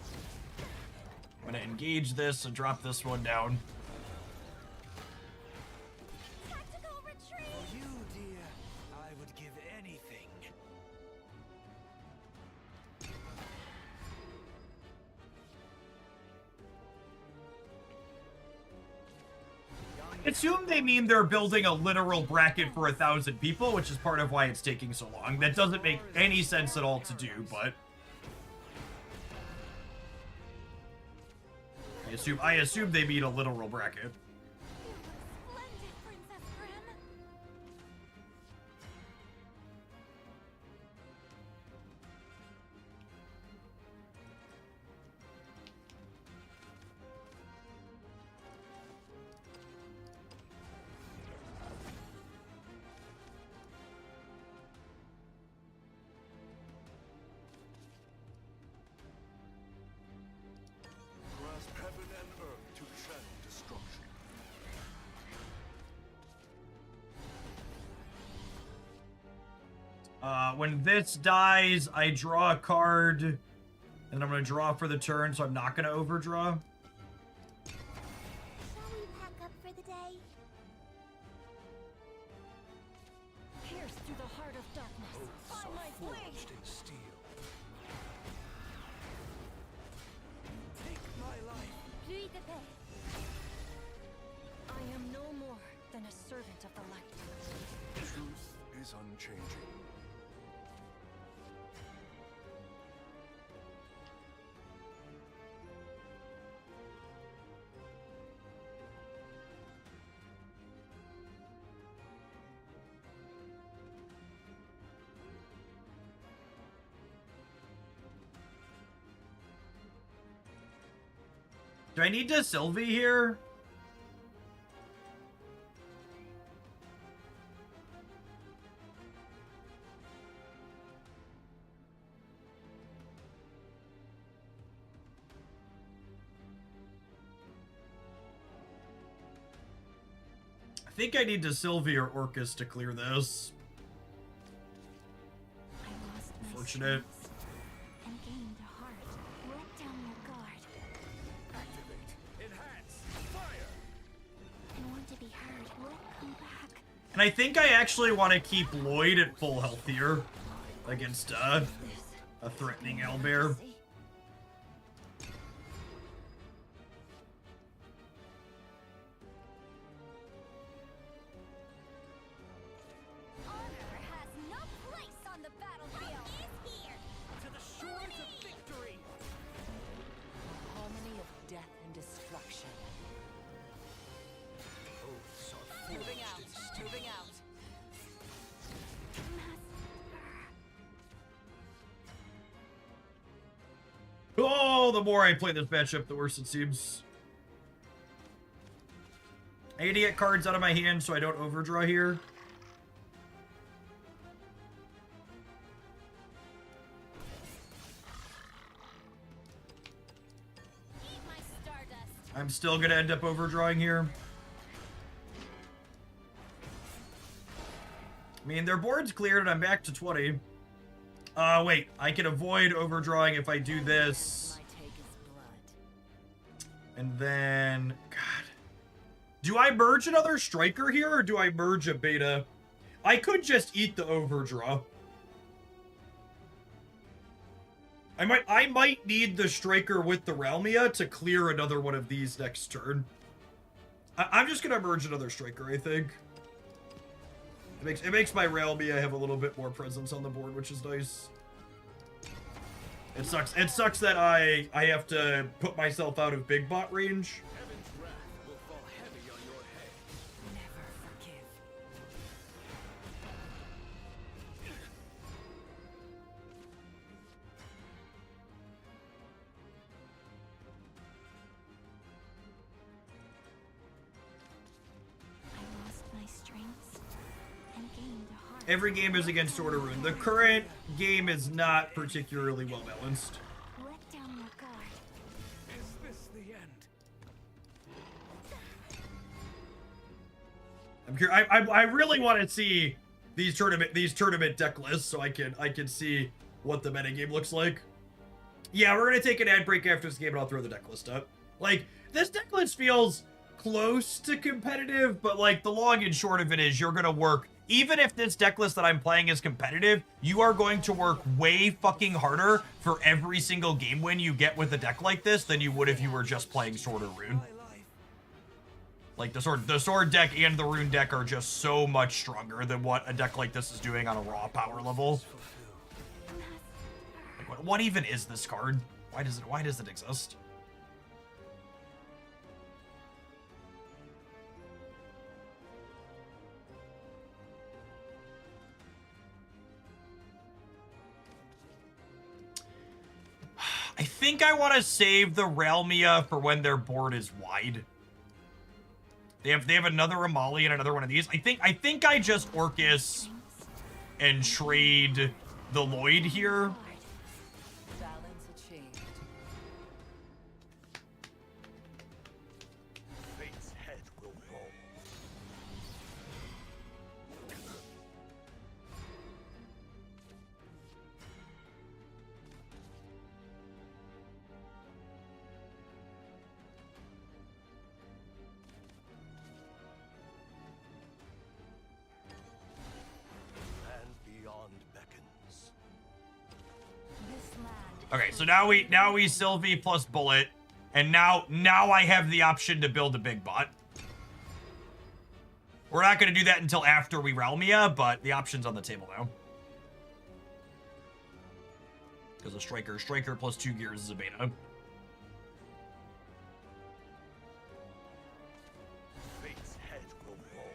I'm gonna engage this and drop this one down. Tactical retreat. For you, dear, I would give anything. I assume they mean they're building a literal bracket for 1,000 people, which is part of why it's taking so long. That doesn't make any sense at all to do, but I assume they mean a literal bracket. You look splendid, Princess Grim. Grasp heaven and earth to channel destruction. When this dies, I draw a card, and I'm gonna draw for the turn, so I'm not gonna overdraw. Shall we pack up for the day? Pierce through the heart of darkness. Oaths By my are blade. forged in steel. Take my life. Pluie de paix. I am no more than a servant of the light. Truth is unchanging. Do I need to Sylvie here? I think I need to Sylvie or Orcus to clear this. I lost my Unfortunate. strength and gained a heart. Let down your guard Activate. Enhance. Fire. and want to be heard. Let come back. And I think I actually want to keep Lloyd at full health here against a threatening owlbear. See? Honor has no place on the battlefield. Is here. To the shores of victory. Harmony of death and destruction. Oaths are forged in steel. Moving out. Oh, the more I play this matchup, the worse it seems. I need to get cards out of my hand so I don't overdraw here. Eat my stardust. I'm still gonna end up overdrawing here. I mean, their board's cleared and I'm back to 20. Wait, I can avoid overdrawing if I do this. And then, God. Do I merge another striker here, or do I merge a beta? I could just eat the overdraw. I might need the striker with the Realmia to clear another one of these next turn. I'm just gonna merge another striker, I think. It makes my Realmia have a little bit more presence on the board, which is nice. It sucks that I have to put myself out of big bot range. Heaven's wrath will fall heavy on your head. Never forgive. I lost my strengths and gained a heart. Every game is against Order Rune. The current game is not particularly well balanced. Let down your guard. Is this the end? I'm curious. I really want to see these tournament deck lists so I can see what the metagame looks like. Yeah, we're gonna take an ad break after this game and I'll throw the deck list up. Like, this deck list feels close to competitive, but like the long and short of it is you're gonna work. Even if this deck list that I'm playing is competitive, you are going to work way fucking harder for every single game win you get with a deck like this than you would if you were just playing Sword or Rune. Like, the sword deck and the Rune deck are just so much stronger than what a deck like this is doing on a raw power level. Like, what even is this card? Why does it exist? I think I want to save the Realmia for when their board is wide. They have another Amali and another one of these. I think I just Orcus and trade the Lloyd here. Balance achieved. Fate's head will roll. And beyond beckons. This land is Okay, so now we Sylvie plus Bullet, and now I have the option to build a big bot. We're not going to do that until after we Realmia, but the option's on the table now. Because a striker plus 2 gears is a beta. Fate's head will roll.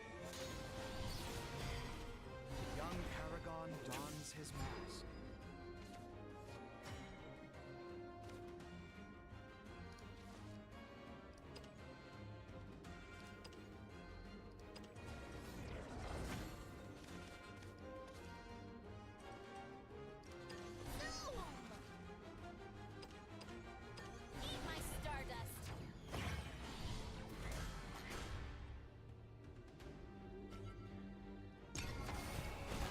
Young Paragon dons his mask. Eat my stardust.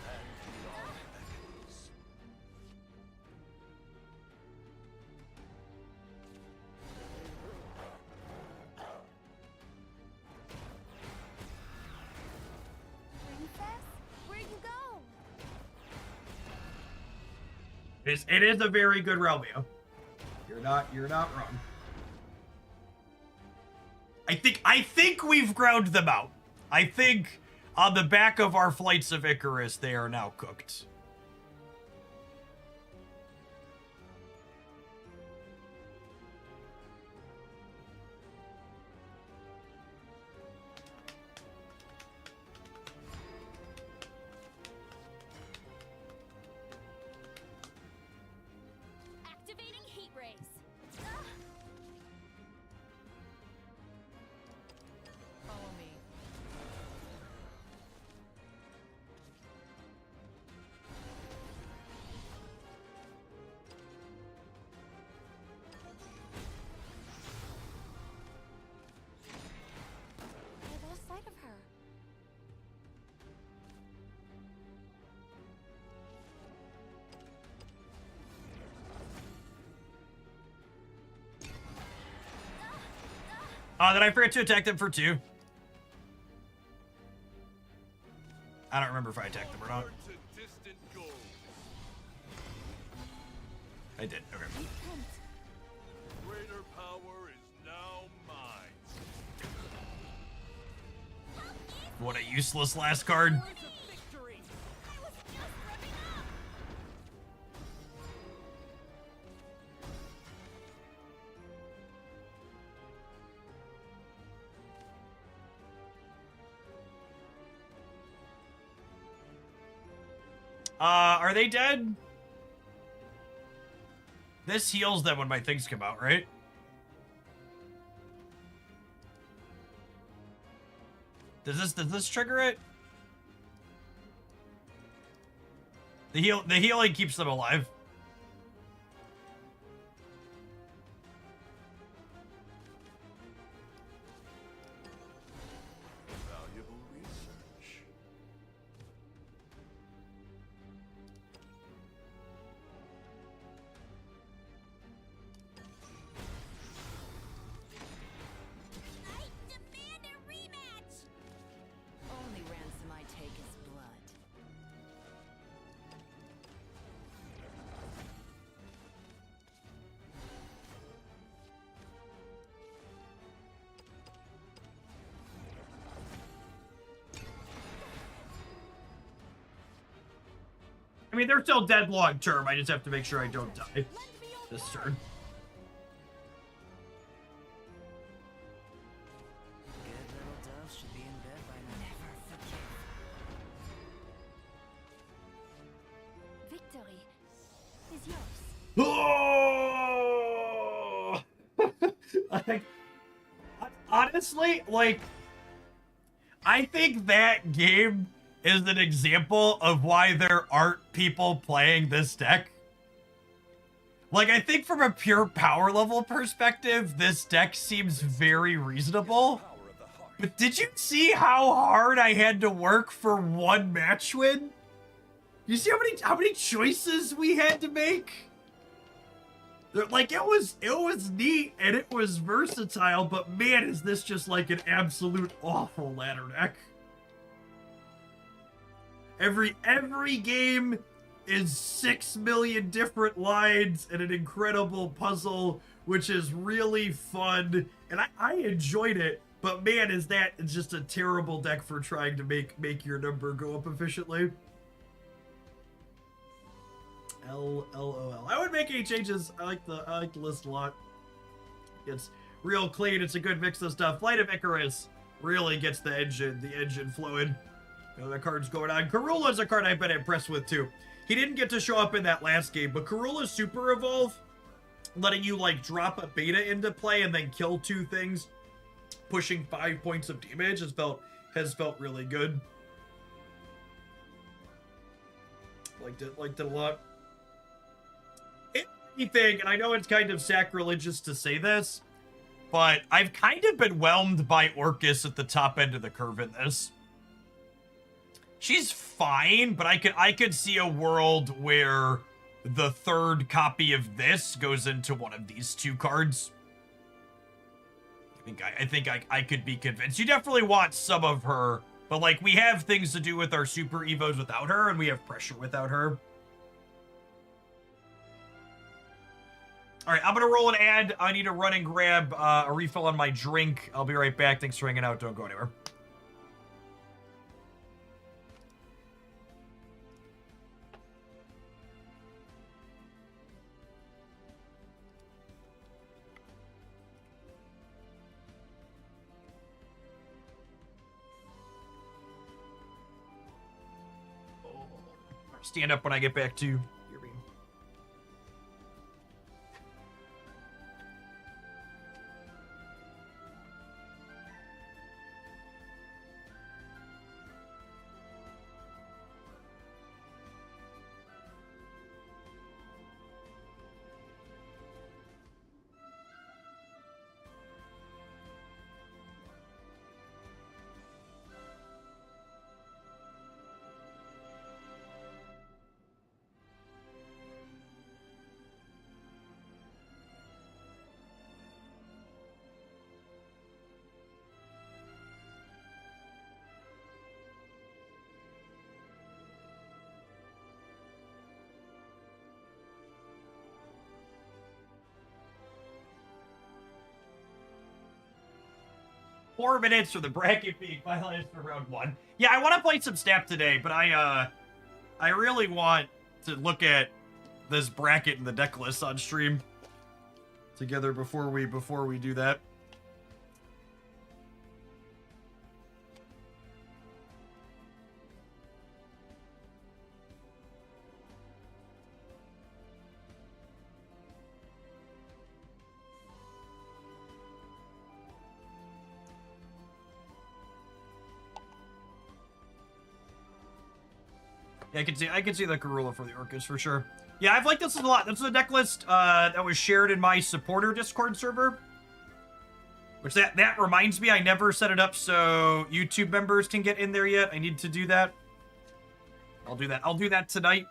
And beyond beckons. Princess, where you go? It is a very good Realmia. You're not wrong. I think we've ground them out. I think on the back of our flights of Icarus, they are now cooked. Activating heat rays. follow me. Did I forget to attack them for 2? I don't remember if I attacked them or not. I did. Okay. Greater power is now mine. What a useless last card. Are they dead? This heals them when my things come out, right? Does this trigger it? The healing keeps them alive. Valuable research. I demand a rematch! Only ransom I take is blood. I mean, they're still dead long term. I just have to make sure I don't die this turn. Good little dove should be in bed by now. Victory is yours. Oh! Like, honestly, like, I think that game is an example of why there aren't people playing this deck. Like, I think from a pure power level perspective, this deck seems very reasonable. Power of the heart. But did you see how hard I had to work for one match win? You see how many choices we had to make? Like, it was neat and it was versatile, but man, is this just like an absolute awful ladder deck. Every game is 6 million different lines and an incredible puzzle, which is really fun, and I enjoyed it. But man, is that just a terrible deck for trying to make your number go up efficiently. LOL. I would make any changes. I like the list a lot. It's real clean. It's a good mix of stuff. Flight of Icarus really gets the engine flowing. You know, the card's going on. Karula's a card I've been impressed with too. He didn't get to show up in that last game, but Karula's Super Evolve, letting you like drop a beta into play and then kill 2 things, pushing 5 points of damage has felt really good. Liked it a lot. If anything, and I know it's kind of sacrilegious to say this, but I've kind of been whelmed by Orcus at the top end of the curve in this. She's fine, but I could see a world where the 3rd copy of this goes into one of these 2 cards. I think I could be convinced. You definitely want some of her, but like we have things to do with our Super Evos without her, and we have pressure without her. All right, I'm gonna roll an ad. I need to run and grab a refill on my drink. I'll be right back. Thanks for hanging out. Don't go anywhere. Stand up when I get back to your beam. 4 minutes for the bracket being finalized for round 1. Yeah, I want to play some Snap today, but I really want to look at this bracket and the deck list on stream together before we do that. Yeah, I can see the Karula for the Orcus for sure. Yeah, I've liked this a lot. This is a deck list that was shared in my supporter Discord server. Which that reminds me, I never set it up so YouTube members can get in there yet. I need to do that. I'll do that. I'll do that tonight.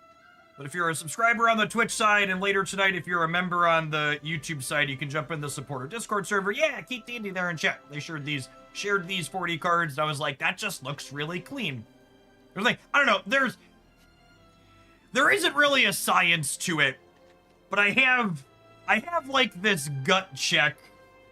But if you're a subscriber on the Twitch side, and later tonight, if you're a member on the YouTube side, you can jump in the supporter Discord server. Yeah, keep Dandy there in chat. They shared these 40 cards, and I was like, that just looks really clean. It was like, I don't know, there isn't really a science to it, but I have like this gut check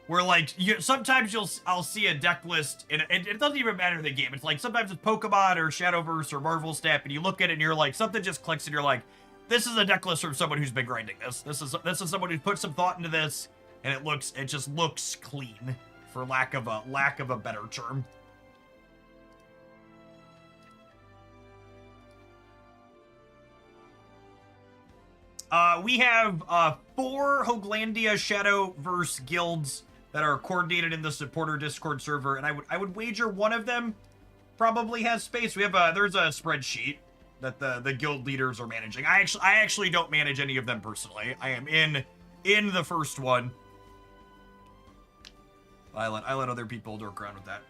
where like sometimes I'll see a deck list and it doesn't even matter the game. It's like sometimes it's Pokemon or Shadowverse or Marvel Snap, and you look at it and you're like, something just clicks and you're like, this is a deck list from someone who's been grinding this. This is someone who's put some thought into this, and it just looks clean, for lack of a better term. We have 4 Hoaglandia Shadowverse guilds that are coordinated in the supporter Discord server, and I would wager one of them probably has space. We have there's a spreadsheet that the guild leaders are managing. I actually don't manage any of them personally. I am in the first one. I let other people work around with that.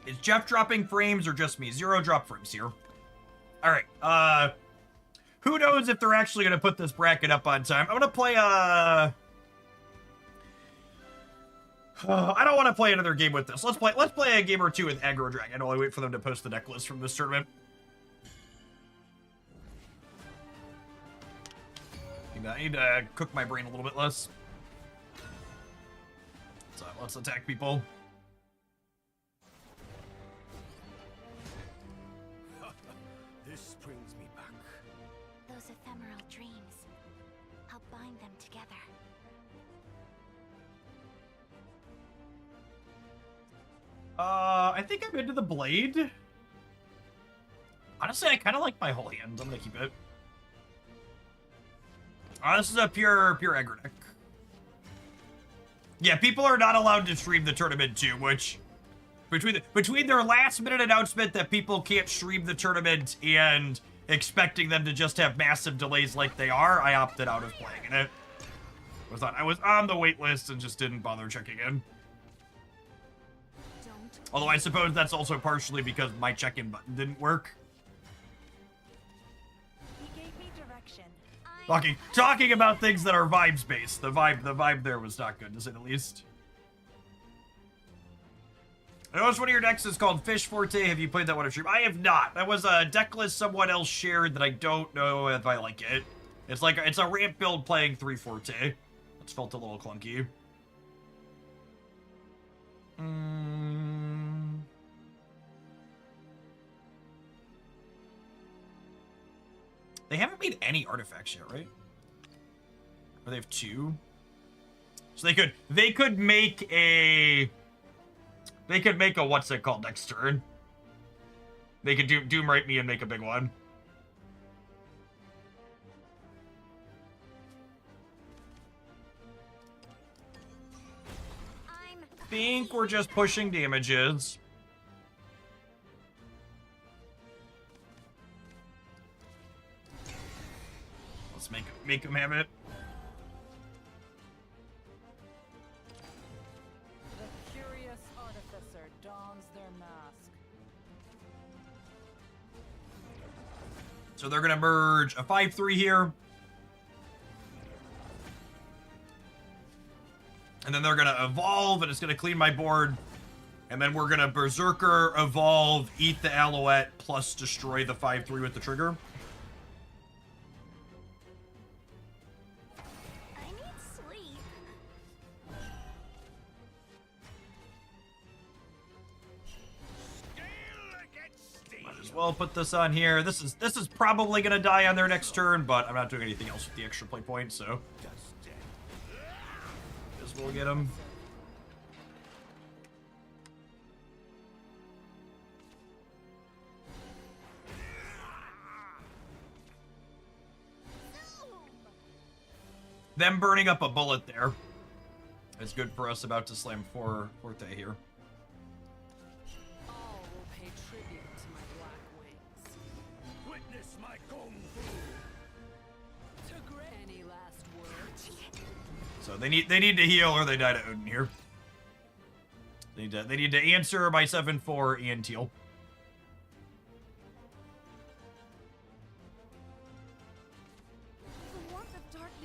Is Jeff dropping frames or just me? 0 drop frames here. Alright, who knows if they're actually gonna put this bracket up on time. I'm gonna play, I don't want to play another game with this. Let's play a game or two with Aggro Dragon while I wait for them to post the deck list from this tournament. I need to cook my brain a little bit less. So let's attack people. This brings me back. Those ephemeral dreams. I'll bind them together. I think I'm into the blade. Honestly, I kind of like my whole hand. I'm gonna keep it. This is a pure aggro deck. Yeah, people are not allowed to stream the tournament too, which between their last minute announcement that people can't stream the tournament and expecting them to just have massive delays like they are, I opted out of playing in it. I was on the wait list and just didn't bother checking in. Although I suppose that's also partially because my check-in button didn't work. He gave me direction. Talking about things that are vibes-based. The vibe there was not good, to say the least. I noticed one of your decks is called Fish Forte. Have you played that one on stream? I have not. That was a deck list someone else shared that I don't know if I like it. It's a ramp build playing 3 Forte. It's felt a little clunky. They haven't made any artifacts yet, right? Or they have 2? So they could make a what's it called next turn. They could doom right me and make a big one. Think we're just pushing damages. Let's make him have it. The curious artificer dons their mask. So they're gonna merge a 5/3 here. And then they're gonna evolve, and it's gonna clean my board. And then we're gonna Berserker, evolve, eat the Alouette, plus destroy the 5/3 with the trigger. as well put this on here. This is probably gonna die on their next turn, but I'm not doing anything else with the extra play point, so this will get him. Them burning up a bullet there is good for us about to slam Forte here. All will pay tribute to my black wings. Witness my kung fu. To great. Any last words? So they need to heal or they die to Odin here. They need to answer my 7/4 Ian Teal.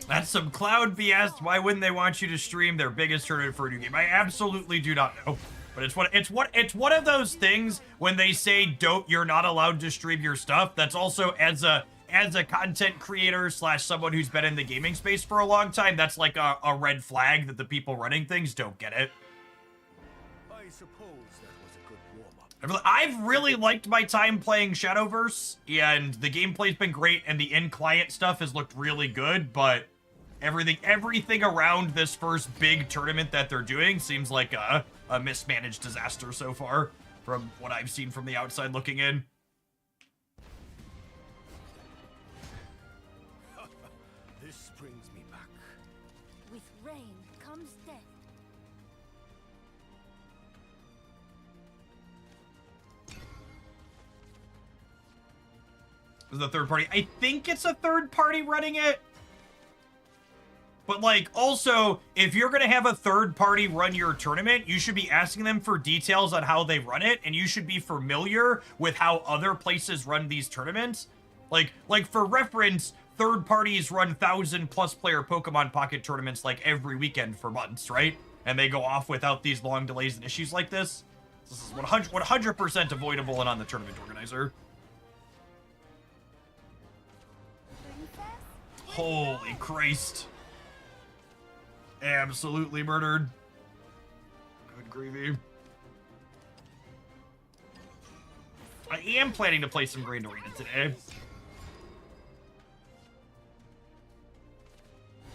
That's some cloud BS. Why wouldn't they want you to stream their biggest tournament for a new game? I absolutely do not know. But it's one of those things when they say you're not allowed to stream your stuff. That's also as a content creator / someone who's been in the gaming space for a long time, that's like a red flag that the people running things don't get it. I suppose that was a good warm-up. I've really liked my time playing Shadowverse, and the gameplay's been great, and the in-client stuff has looked really good, but everything around this first big tournament that they're doing seems like a mismanaged disaster so far, from what I've seen from the outside looking in. This brings me back. With rain comes death. This is a third party. I think it's a third party running it. But, like, also, if you're going to have a third party run your tournament, you should be asking them for details on how they run it, and you should be familiar with how other places run these tournaments. Like for reference, third parties run 1,000+ player Pokemon Pocket tournaments, like, every weekend for months, right? And they go off without these long delays and issues like this. This is 100% avoidable and on the tournament organizer. Holy Christ. Absolutely murdered. Good gravy. I am planning to play some Grand Arena today.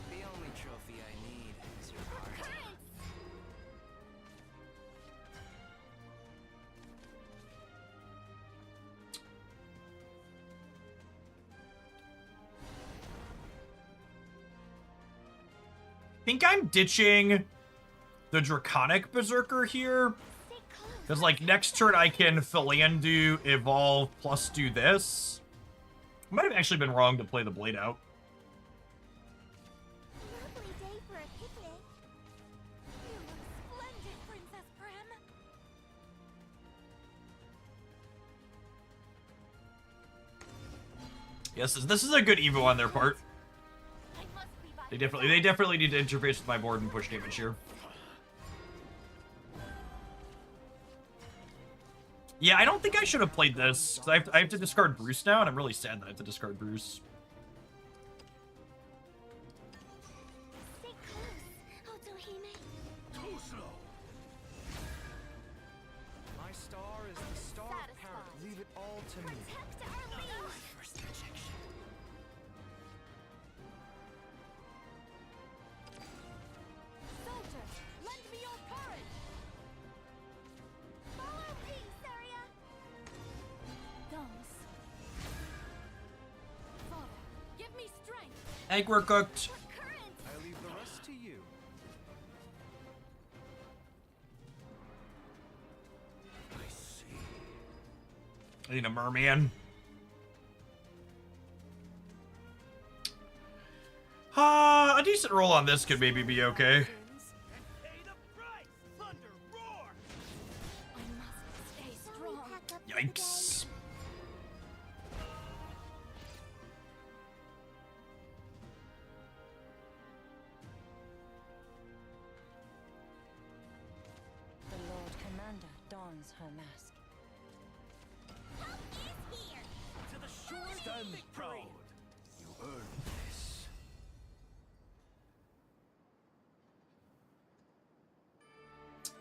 The only trophy I need is your heart. I think I'm ditching the Draconic Berserker here. Because, like, next turn I can Philandu, Evolve, plus do this. I might have actually been wrong to play the Blade out. Lovely day for a picnic. You look splendid, Princess Prim. Yes, this is a good Evo on their part. I must be by They definitely need to interface with my board and push damage here. Yeah, I don't think I should have played this, because I have to discard Bruce now, and I'm really sad that I have to discard Bruce. Stay close, Otohime. Too slow. My star is the star of Satisfied. Paradise. Leave it all to me. Protect our liege. First rejection. Soldier, lend me your courage. Follow me, Saria. Dons. Father, give me strength. Egg were cooked. For current. I leave the rest to you. I see. I need a merman. A decent roll on this could maybe be okay. Pay the price! Thunder roar! I must stay strong. Yikes. The Lord Commander dons her mask. Help is here. To the shores Stand of victory! proud. You earned this.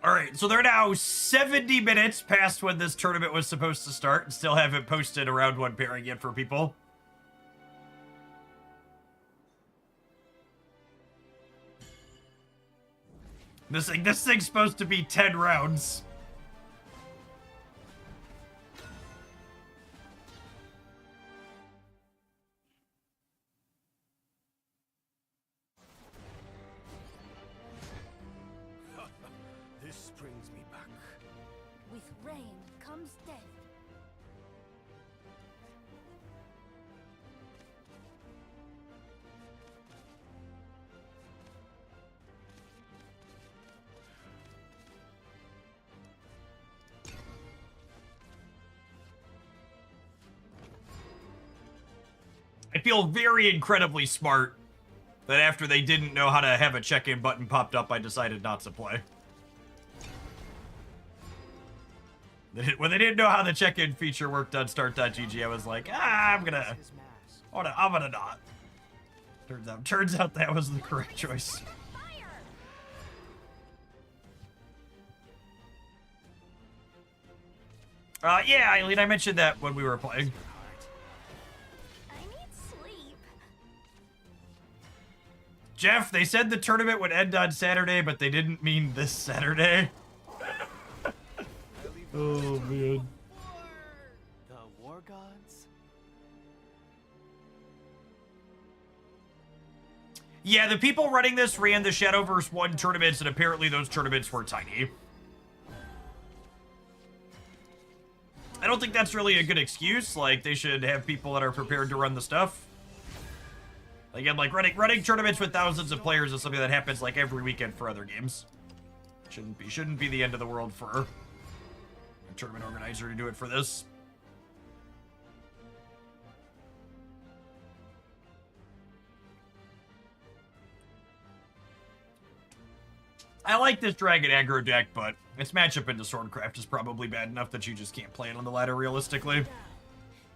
All right, so they're now 70 minutes past when this tournament was supposed to start and still haven't posted a round 1 pairing yet for people. This thing's supposed to be 10 rounds. This brings me back. With rain comes death. I feel very incredibly smart that after they didn't know how to have a check-in button popped up, I decided not to play. When they didn't know how the check-in feature worked on start.gg, I was like, I'm gonna not. Turns out that was the correct choice. Yeah, Eileen, I mentioned that when we were playing. I need sleep. Jeff, they said the tournament would end on Saturday, but they didn't mean this Saturday. Oh, man. The war gods? Yeah, the people running this ran the Shadowverse 1 tournaments, and apparently those tournaments were tiny. I don't think that's really a good excuse. Like, they should have people that are prepared to run the stuff. Again, like, running tournaments with thousands of players is something that happens, like, every weekend for other games. Shouldn't be the end of the world for a tournament organizer to do it for this. I like this Dragon aggro deck, but its matchup into Swordcraft is probably bad enough that you just can't play it on the ladder realistically.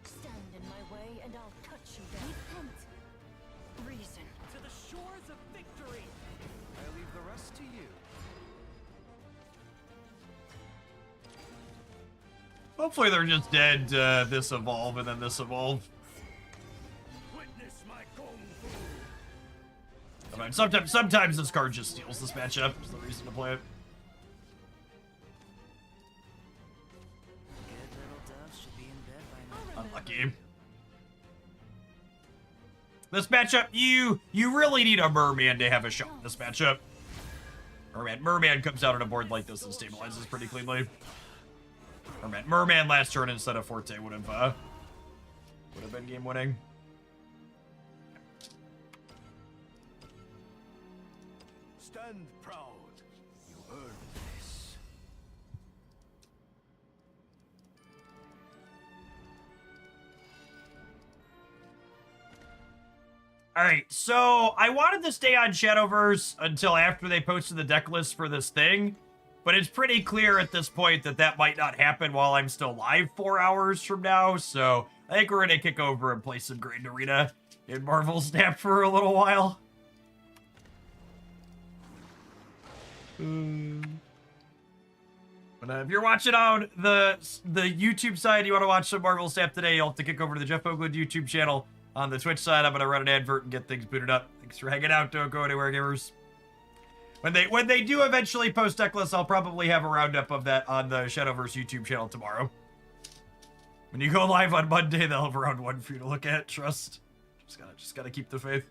Stand in my way and I'll cut you down. Repent. Reason. To the shores of victory! I leave the rest to you. Hopefully they're just dead this evolve and then this evolve. Witness my kung fu! I mean, sometimes this card just steals this matchup. There's no reason to play it. Good little doves should be in bed by now. Unlucky. This matchup, you really need a Merman to have a shot in this matchup. Merman comes out on a board like this and stabilizes pretty cleanly. Merman last turn instead of Forte would have been game winning. Stand proud. You earned this. Alright, so I wanted to stay on Shadowverse until after they posted the deck list for this thing, but it's pretty clear at this point that that might not happen while I'm still live 4 hours from now, so I think we're going to kick over and play some Grand Arena in Marvel Snap for a little while. But if you're watching on the YouTube side, you want to watch some Marvel Snap today, you'll have to kick over to the Jeff Oakland YouTube channel. On the Twitch side, I'm going to run an advert and get things booted up. Thanks for hanging out. Don't go anywhere, gamers. When they do eventually post deck lists, I'll probably have a roundup of that on the Shadowverse YouTube channel tomorrow. When you go live on Monday, they'll have round 1 for you to look at. Trust. Just gotta keep the faith.